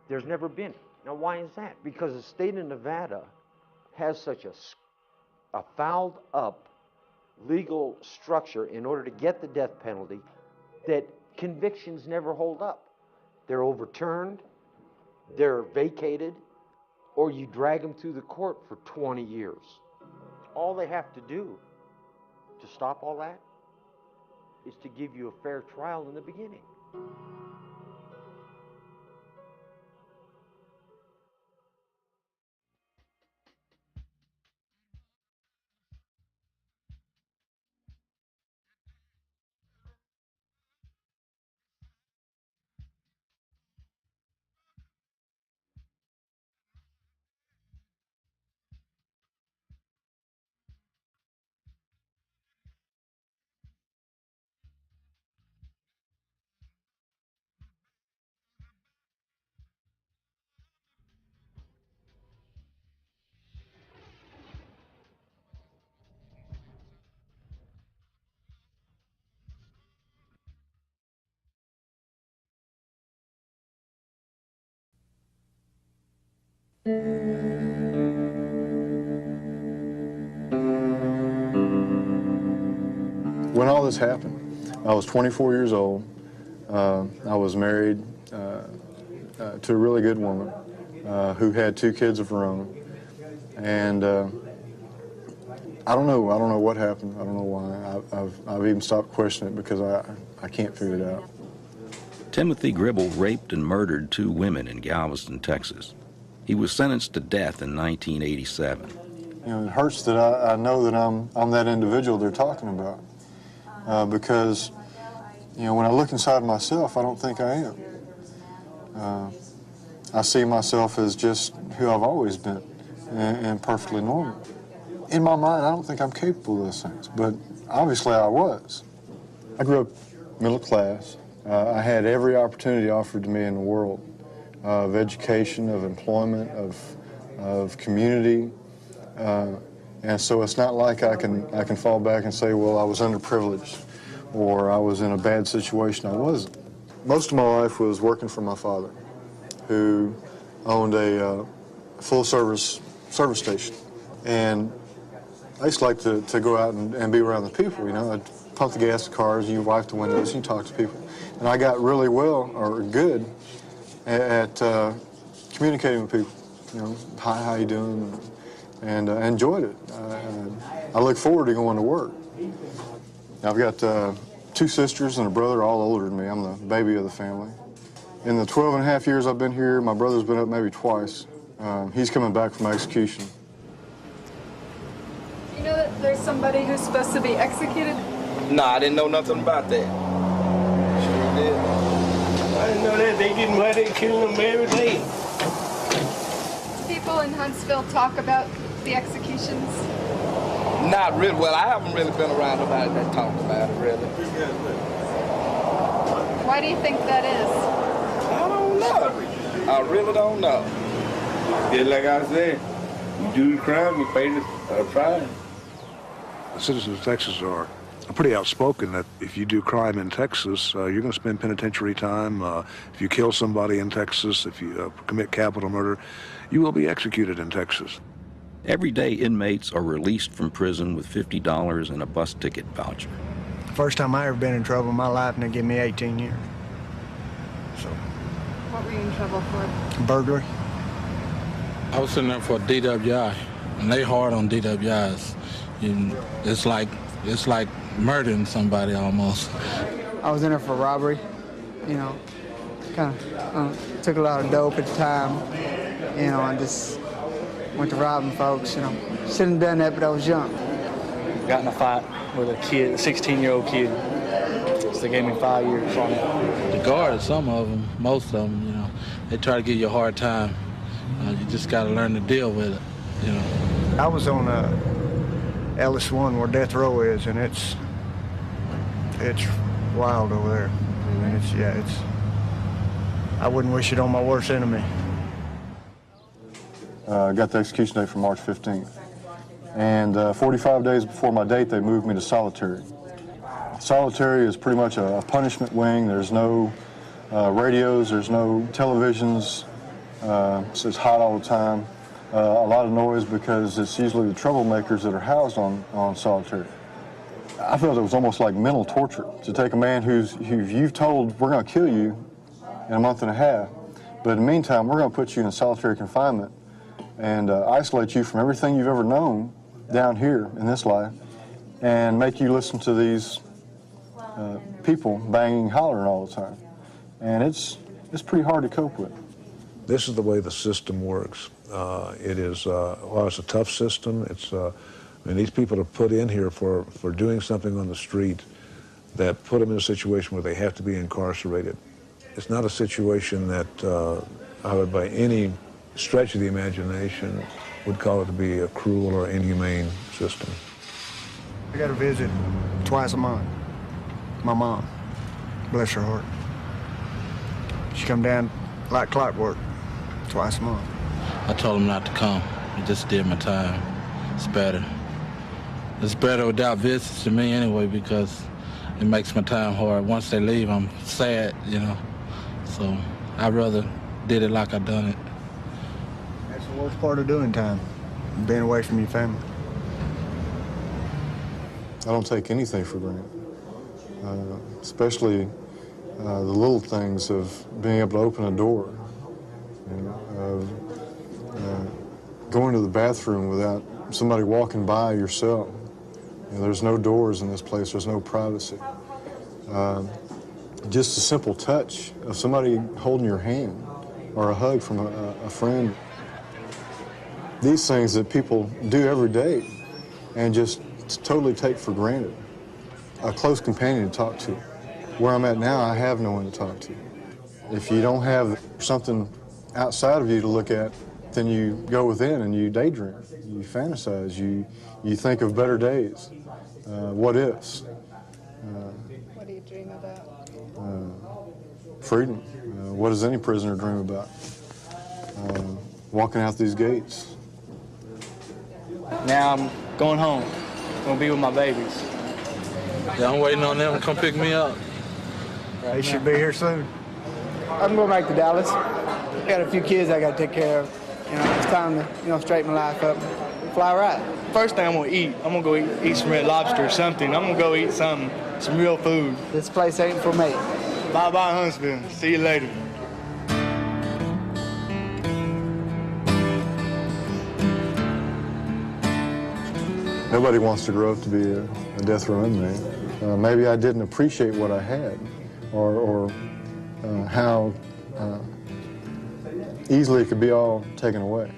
There's never been. Now, why is that? Because the state of Nevada has such a fouled up legal structure in order to get the death penalty that convictions never hold up. They're overturned, they're vacated, or you drag them through the court for 20 years. All they have to do to stop all that is to give you a fair trial in the beginning. Mm-hmm. When all this happened, I was 24 years old. I was married to a really good woman who had 2 kids of her own. And I don't know what happened. I don't know why. I've even stopped questioning it because I can't figure it out. Timothy Gribble raped and murdered 2 women in Galveston, Texas. He was sentenced to death in 1987. You know, it hurts that I know that I'm that individual they're talking about because, you know, when I look inside myself, I don't think I am. I see myself as just who I've always been and perfectly normal. In my mind, I don't think I'm capable of those things, but obviously I was. I grew up middle class. I had every opportunity offered to me in the world of education, of employment, of community. And so it's not like I can fall back and say, well, I was underprivileged or I was in a bad situation. I wasn't. Most of my life was working for my father, who owned a full-service service station. And I used to like to go out and be around the people, you know. I'd pump the gas in cars, you wipe the windows, you talk to people. And I got really well, or good, at communicating with people. You know, hi, how you doing? And I enjoyed it. I look forward to going to work. I've got 2 sisters and a brother, all older than me. I'm the baby of the family. In the 12 and a half years I've been here, my brother's been up maybe twice. He's coming back from execution. You know that there's somebody who's supposed to be executed? No, I didn't know nothing about that. Sure did. I didn't know that. They getting ready to kill them every day. People in Huntsville talk about the executions? Not really. Well, I haven't really been around nobody that talked about it, really. Why do you think that is? I don't know. I really don't know. Just like I said, you do the crime, you pay the fine. The citizens of Texas are pretty outspoken that if you do crime in Texas, you're going to spend penitentiary time. If you kill somebody in Texas, if you commit capital murder, you will be executed in Texas. Every day, inmates are released from prison with $50 and a bus ticket voucher. First time I ever been in trouble in my life, and they give me 18 years. So. What were you in trouble for? Burglary. I was sitting there for a DWI, and they hard on DWIs. It's like murdering somebody almost. I was in there for robbery, you know, kind of took a lot of dope at the time, you know, and just went to robbing folks, you know. Shouldn't have done that, but I was young. Got in a fight with a kid, a 16-year-old kid, so they gave me 5 years on it. The guards, some of them, most of them, you know, they try to give you a hard time. You just got to learn to deal with it, you know. I was on Ellis 1 where death row is, and it's wild over there. I mean, I wouldn't wish it on my worst enemy. I got the execution date for March 15th. And 45 days before my date, they moved me to solitary. Solitary is pretty much a punishment wing. There's no radios, there's no televisions. So it's hot all the time. A lot of noise because it's usually the troublemakers that are housed on solitary. I felt it was almost like mental torture to take a man who you've told we're going to kill you in a month and a half, but in the meantime we're going to put you in solitary confinement and isolate you from everything you've ever known down here in this life and make you listen to these people banging, hollering all the time. And it's pretty hard to cope with. This is the way the system works. It is, well, it's a tough system. I mean, these people are put in here for doing something on the street that put them in a situation where they have to be incarcerated. It's not a situation that I would, by any stretch of the imagination, would call it to be a cruel or inhumane system. I got a visit twice a month. My mom, bless her heart. She come down like clockwork twice a month. I told him not to come. I just did my time. It's better. It's better without visits to me anyway because it makes my time hard. Once they leave, I'm sad, you know. So I'd rather did it like I done it. That's the worst part of doing time, being away from your family. I don't take anything for granted. especially the little things of being able to open a door, you know, of going to the bathroom without somebody walking by your cell. You know, there's no doors in this place, there's no privacy. Just a simple touch of somebody holding your hand or a hug from a friend. These things that people do every day and just totally take for granted. A close companion to talk to. Where I'm at now, I have no one to talk to. If you don't have something outside of you to look at, then you go within and you daydream, you fantasize, you think of better days, what ifs. What do you dream about? Freedom. What does any prisoner dream about? Walking out these gates. Now I'm going home. I'm gonna be with my babies. Yeah, I'm waiting on them to come pick me up. They should be here soon. I'm going back to Dallas. Got a few kids I got to take care of. You know, it's time to, you know, straighten my life up, fly right. First thing I'm gonna eat, I'm gonna go eat some red lobster or something. I'm gonna go eat some real food. This place ain't for me. Bye-bye, Huntsville. See you later. Nobody wants to grow up to be a death row inmate. Maybe I didn't appreciate what I had, or how easily it could be all taken away.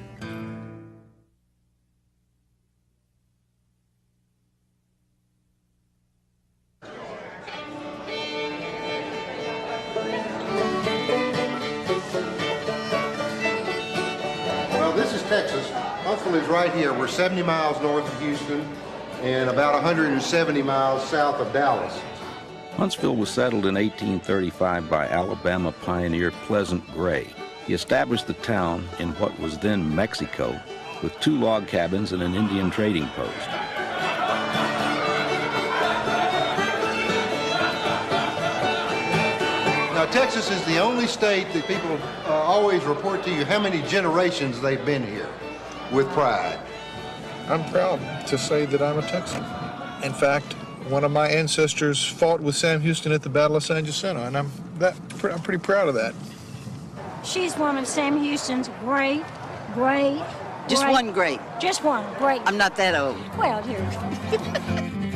Well, this is Texas. Huntsville is right here. We're 70 miles north of Houston and about 170 miles south of Dallas. Huntsville was settled in 1835 by Alabama pioneer Pleasant Gray. He established the town in what was then Mexico with 2 log cabins and an Indian trading post. Now, Texas is the only state that people always report to you how many generations they've been here with pride. I'm proud to say that I'm a Texan. In fact, one of my ancestors fought with Sam Houston at the Battle of San Jacinto, and I'm pretty proud of that. She's one of Sam Houston's great. Just one great. Just one, great. I'm not that old. Well, here.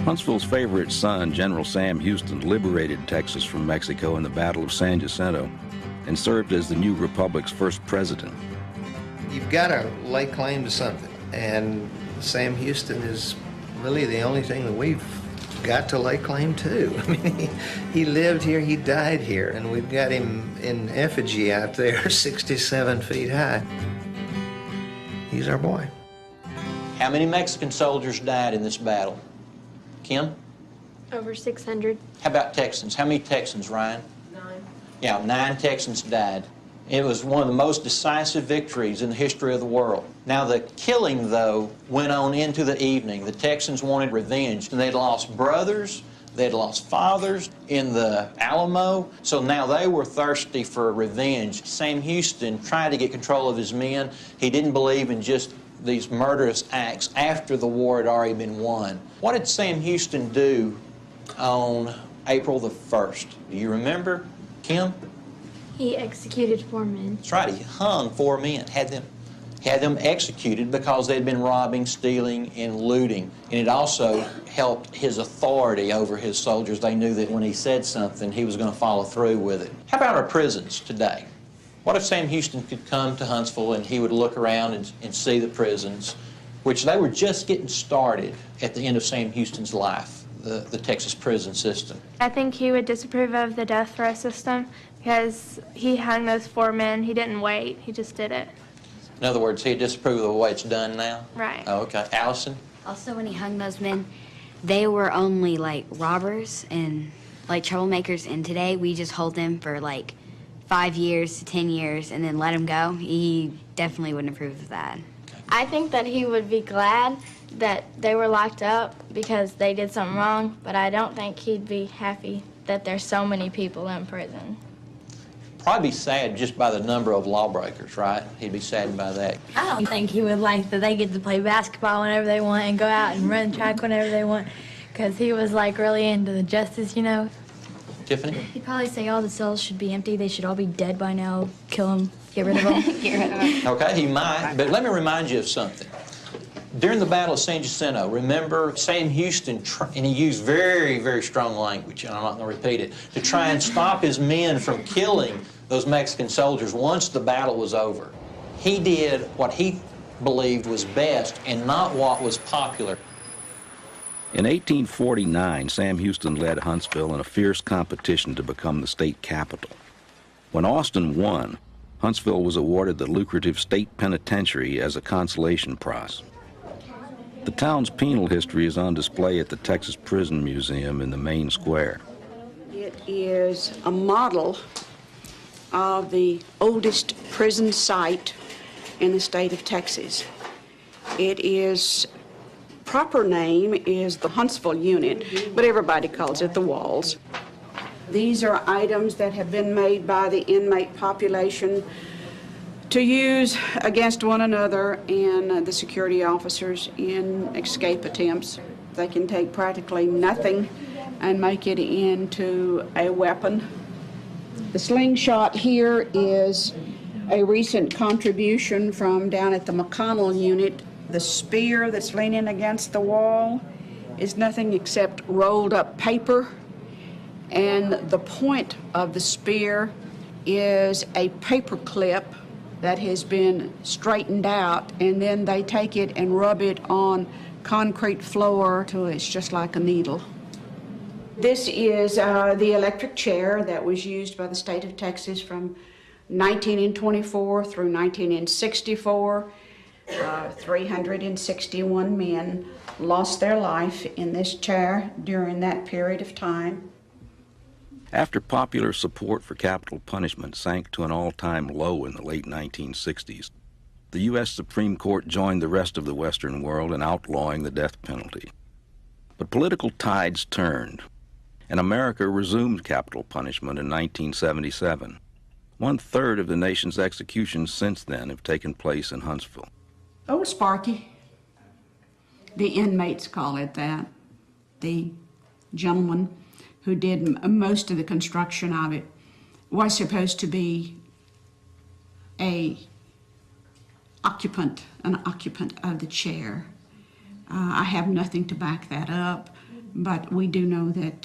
Huntsville's favorite son, General Sam Houston, liberated Texas from Mexico in the Battle of San Jacinto and served as the new republic's first president. You've got to lay claim to something, and Sam Houston is really the only thing that we've got to lay claim to. I mean, he lived here, he died here, and we've got him in effigy out there, 67 feet high. He's our boy. How many Mexican soldiers died in this battle? Kim? Over 600. How about Texans? How many Texans, Ryan? 9. Yeah, 9 Texans died. It was one of the most decisive victories in the history of the world. Now, the killing, though, went on into the evening. The Texans wanted revenge, and they'd lost brothers, they'd lost fathers in the Alamo, so now they were thirsty for revenge. Sam Houston tried to get control of his men. He didn't believe in just these murderous acts after the war had already been won. What did Sam Houston do on April the 1st? Do you remember, Kim? He executed 4 men. That's right, he hung 4 men, had them executed because they'd been robbing, stealing, and looting. And it also helped his authority over his soldiers. They knew that when he said something, he was going to follow through with it. How about our prisons today? What if Sam Houston could come to Huntsville and he would look around and see the prisons, which they were just getting started at the end of Sam Houston's life, the Texas prison system? I think he would disapprove of the death row system because he hung those 4 men. He didn't wait. He just did it. In other words, he'd disapprove of the way it's done now? Right. Oh, okay. Allison? Also, when he hung those men, they were only like robbers and like troublemakers, and today we just hold them for like 5 years to 10 years and then let them go. He definitely wouldn't approve of that. I think that he would be glad that they were locked up because they did something wrong, but I don't think he'd be happy that there's so many people in prison. Probably be sad just by the number of lawbreakers, right? He'd be saddened by that. I don't think he would like that they get to play basketball whenever they want and go out and run track whenever they want. because he was like really into the justice, you know. Tiffany? He'd probably say all the cells should be empty. They should all be dead by now. Kill them. Get rid of them. Get rid of them. Okay, he might, but let me remind you of something. During the Battle of San Jacinto, remember Sam Houston, and he used very, very strong language, and I'm not going to repeat it, to try and stop his men from killing those Mexican soldiers once the battle was over. He did what he believed was best and not what was popular. In 1849, Sam Houston led Huntsville in a fierce competition to become the state capital. When Austin won, Huntsville was awarded the lucrative state penitentiary as a consolation prize. The town's penal history is on display at the Texas Prison Museum in the main square. It is a model of the oldest prison site in the state of Texas. It is, proper name is the Huntsville unit, but everybody calls it the walls. These are items that have been made by the inmate population to use against one another and the security officers in escape attempts. They can take practically nothing and make it into a weapon. The slingshot here is a recent contribution from down at the McConnell unit. The spear that's leaning against the wall is nothing except rolled up paper, and the point of the spear is a paper clip that has been straightened out, and then they take it and rub it on concrete floor till it's just like a needle. This is the electric chair that was used by the state of Texas from 1924 through 1964. 361 men lost their life in this chair during that period of time. After popular support for capital punishment sank to an all-time low in the late 1960s, the U.S. Supreme Court joined the rest of the Western world in outlawing the death penalty. But political tides turned, and America resumed capital punishment in 1977. 1/3 of the nation's executions since then have taken place in Huntsville. Oh, Sparky. The inmates call it that. The gentleman who did most of the construction of it was supposed to be an occupant of the chair. I have nothing to back that up, but we do know that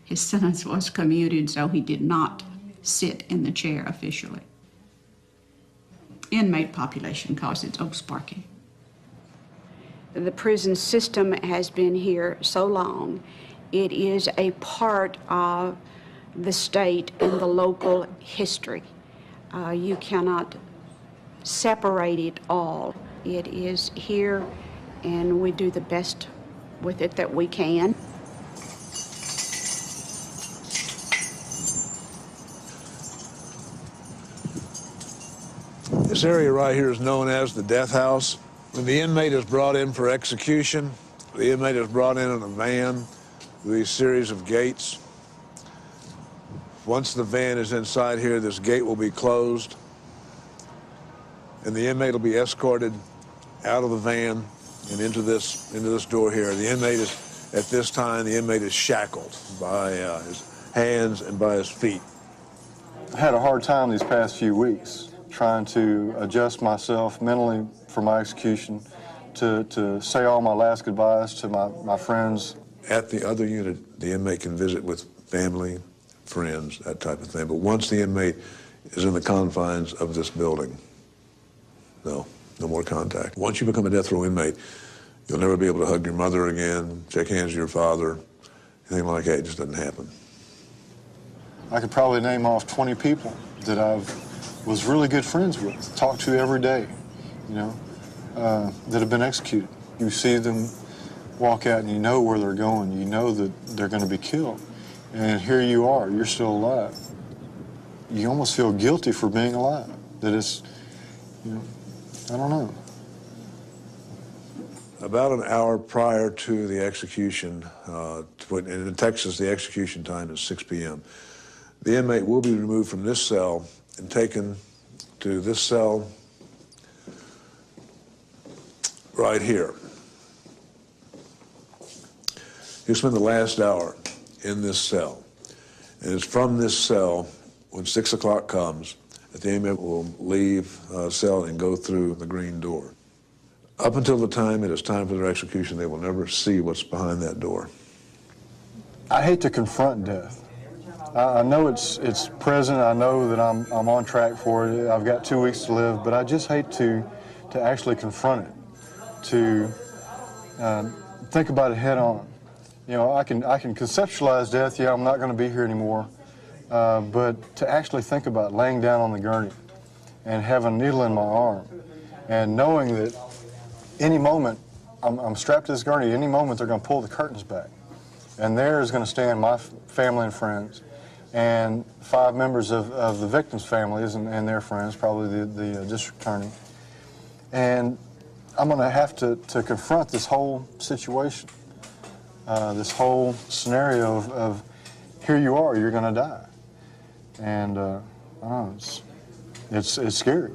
his sentence was commuted, so he did not sit in the chair officially. Inmate population calls it Old Sparky. The prison system has been here so long. It is a part of the state and the local history. You cannot separate it all. It is here, and we do the best with it that we can. This area right here is known as the death house. When the inmate is brought in for execution, the inmate is brought in a van with a series of gates. Once the van is inside here, this gate will be closed, and the inmate will be escorted out of the van and into this door here. The inmate is, at this time, the inmate is shackled by his hands and by his feet. I had a hard time these past few weeks trying to adjust myself mentally for my execution, to say all my last goodbyes to my friends. At the other unit, the inmate can visit with family, friends, that type of thing. But once the inmate is in the confines of this building, no more contact. Once you become a death row inmate, you'll never be able to hug your mother again, shake hands with your father, anything like that. It just doesn't happen. I could probably name off 20 people that I was really good friends with, talked to every day, you know, that have been executed. You see them walk out and you know where they're going. You know that they're going to be killed. And here you are, you're still alive. You almost feel guilty for being alive, that it's, you know, I don't know. About an hour prior to the execution, in Texas, the execution time is 6 p.m. The inmate will be removed from this cell and taken to this cell right here. He'll spend the last hour in this cell. And it's from this cell, when 6 o'clock comes, that the inmate will leave the cell and go through the green door. Up until the time it is time for their execution, they will never see what's behind that door. I hate to confront death. I know it's present. I know that I'm on track for it. I've got 2 weeks to live, but I just hate to actually confront it, to think about it head on. You know, I can conceptualize death. Yeah, I'm not going to be here anymore, but to actually think about laying down on the gurney and having a needle in my arm, and knowing that any moment I'm strapped to this gurney. Any moment they're going to pull the curtains back, and there is going to stand my family and friends, and 5 members of the victims' families and their friends, probably the district attorney. And I'm going to have to confront this whole situation, this whole scenario of here you are, you're going to die. And I don't know, it's scary.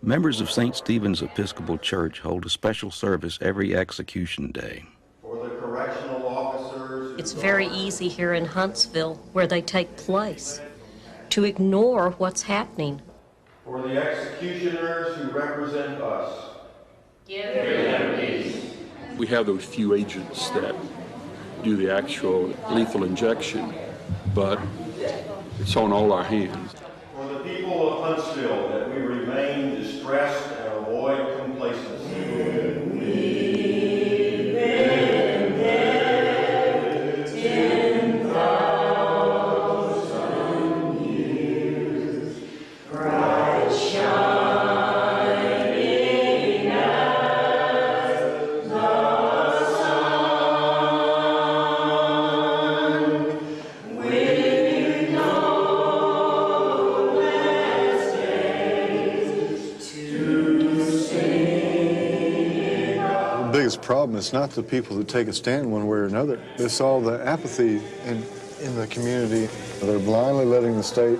Members of St. Stephen's Episcopal Church hold a special service every execution day. For the correctional officers, it's very easy here in Huntsville, where they take place, to ignore what's happening. For the executioners who represent us, give them peace. We have those few agents that do the actual lethal injection, but it's on all our hands. For the people of Huntsville, that we remain distressed and avoid complacency. Problem. It's not the people who take a stand one way or another. It's all the apathy in the community. They're blindly letting the state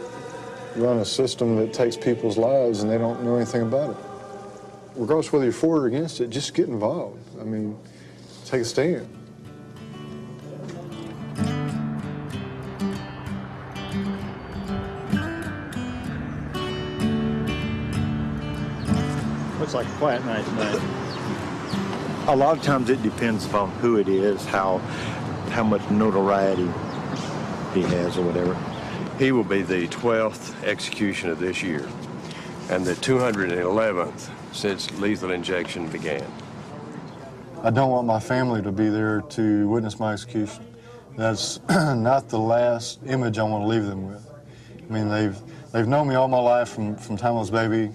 run a system that takes people's lives and they don't know anything about it. Regardless whether you're for or against it, just get involved. I mean, take a stand. Looks like a quiet night tonight. A lot of times it depends upon who it is, how much notoriety he has or whatever. He will be the 12th execution of this year and the 211th since lethal injection began. I don't want my family to be there to witness my execution. That's not the last image I want to leave them with. I mean, they've known me all my life from time I was a baby.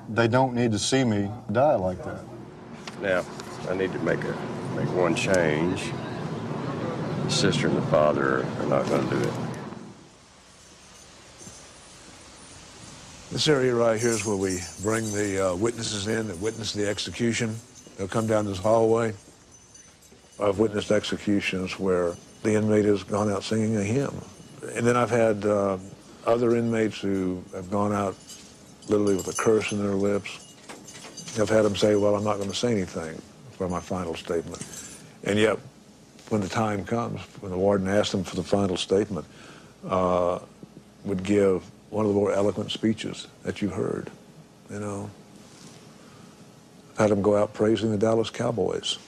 They don't need to see me die like that. Now, I need to make one change. The sister and the father are not going to do it. This area right here is where we bring the witnesses in that witness the execution. They'll come down this hallway. I've witnessed executions where the inmate has gone out singing a hymn. And then I've had other inmates who have gone out literally with a curse in their lips. I've had them say, well, I'm not going to say anything for my final statement. And yet, when the time comes, when the warden asks them for the final statement, would give one of the more eloquent speeches that you've heard, you know. I've had them go out praising the Dallas Cowboys.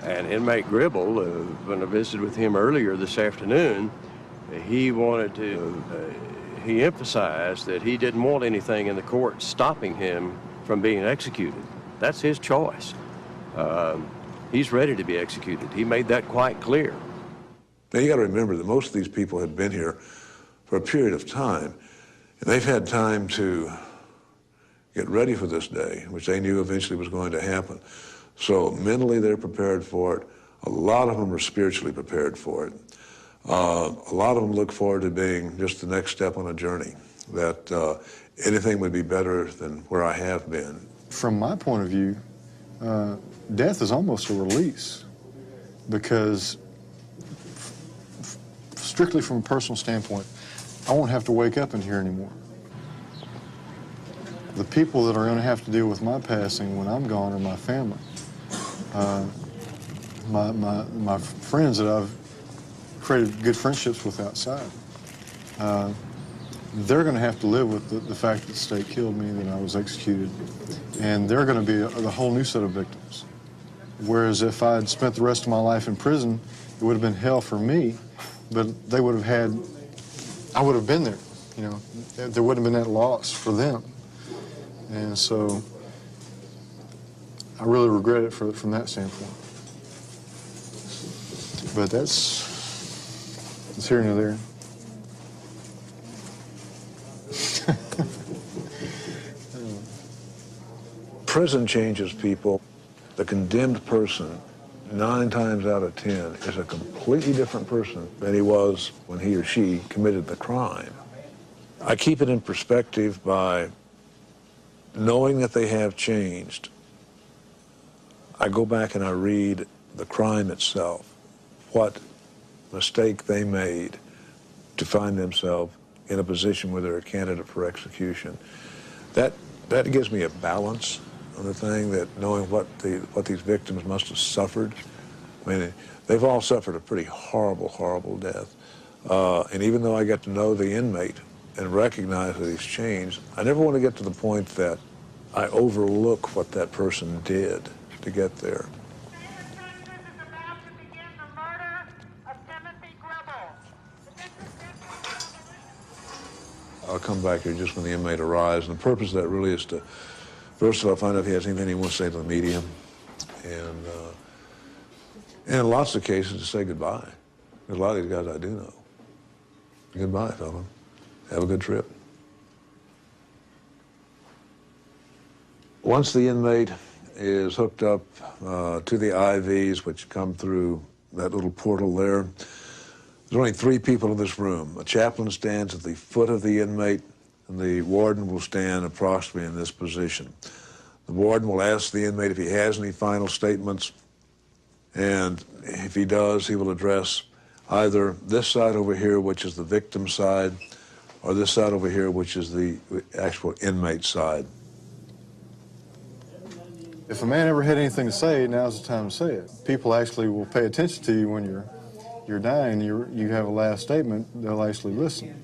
And inmate Gribble, when I visited with him earlier this afternoon, he wanted to, he emphasized that he didn't want anything in the court stopping him from being executed. That's his choice. He's ready to be executed. He made that quite clear. Now, you got to remember that most of these people had been here for a period of time, and they've had time to get ready for this day, which they knew eventually was going to happen. So mentally, they're prepared for it. A lot of them are spiritually prepared for it. A lot of them look forward to being just the next step on a journey that anything would be better than where I have been. From my point of view, death is almost a release because, strictly from a personal standpoint, I won't have to wake up in here anymore. The people that are going to have to deal with my passing when I'm gone are my family. My friends that I've created good friendships with outside. They're going to have to live with the fact that the state killed me, that I was executed, and they're going to be a whole new set of victims. Whereas if I had spent the rest of my life in prison, it would have been hell for me, but they would have had, I would have been there, you know. There wouldn't have been that loss for them. And so I really regret it from that standpoint. But it's here and there. Prison changes people. The condemned person, 9 times out of 10, is a completely different person than he was when he or she committed the crime. I keep it in perspective by knowing that they have changed. I go back and I read the crime itself, what mistake they made to find themselves in a position where they're a candidate for execution. That gives me a balance on the thing, that knowing what these victims must have suffered. I mean, they've all suffered a pretty horrible, horrible death. And even though I get to know the inmate and recognize that he's changed, I never want to get to the point that I overlook what that person did to get there. I'll come back here just when the inmate arrives, and the purpose of that really is to, first of all, find out if he has anything he wants to say to the media, and in lots of cases to say goodbye. There's a lot of these guys I do know. Goodbye, fella. Have a good trip. Once the inmate is hooked up to the IVs, which come through that little portal there, there's only 3 people in this room. A chaplain stands at the foot of the inmate, and the warden will stand approximately in this position. The warden will ask the inmate if he has any final statements, and if he does, he will address either this side over here, which is the victim side, or this side over here, which is the actual inmate side. If a man ever had anything to say, now's the time to say it. People actually will pay attention to you when you're dying, you have a last statement, they'll actually listen.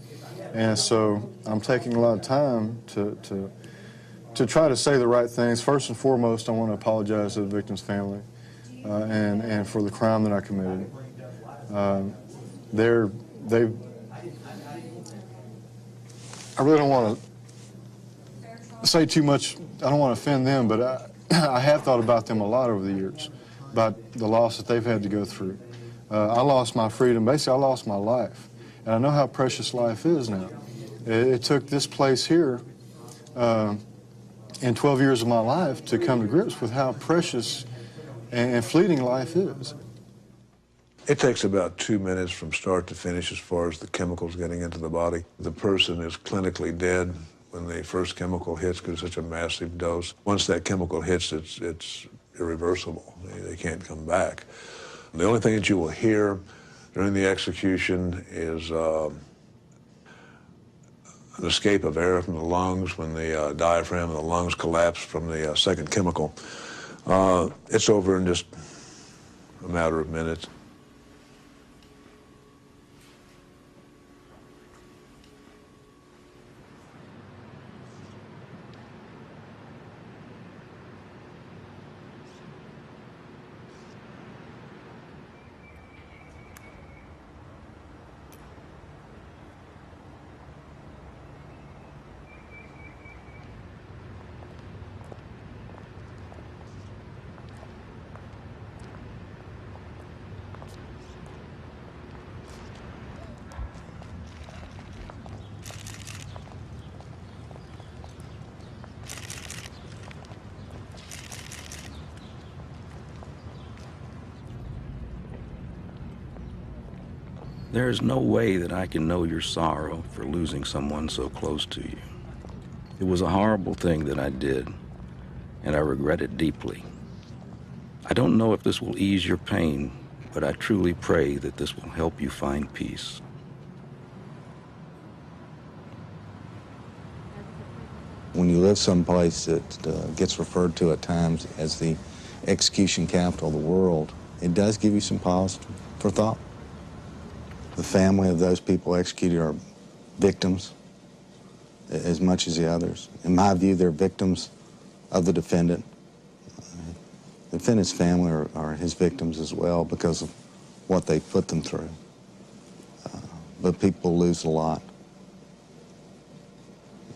And so I'm taking a lot of time to try to say the right things. First and foremost, I want to apologize to the victim's family and for the crime that I committed. I really don't want to say too much. I don't want to offend them, but I have thought about them a lot over the years, about the loss that they've had to go through. I lost my freedom. Basically, I lost my life. And I know how precious life is now. It took this place here in 12 years of my life to come to grips with how precious and fleeting life is. It takes about 2 minutes from start to finish as far as the chemicals getting into the body. The person is clinically dead when the first chemical hits because it's such a massive dose. Once that chemical hits, it's irreversible. They can't come back. The only thing that you will hear during the execution is an escape of air from the lungs when the diaphragm and the lungs collapse from the second chemical. It's over in just a matter of minutes. There is no way that I can know your sorrow for losing someone so close to you. It was a horrible thing that I did, and I regret it deeply. I don't know if this will ease your pain, but I truly pray that this will help you find peace. When you live someplace that gets referred to at times as the execution capital of the world, it does give you some pause for thought. The family of those people executed are victims as much as the others. In my view, they're victims of the defendant. The defendant's family are his victims as well because of what they put them through. But people lose a lot.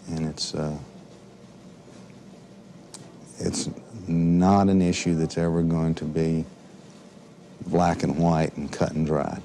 And it's not an issue that's ever going to be black and white and cut and dried.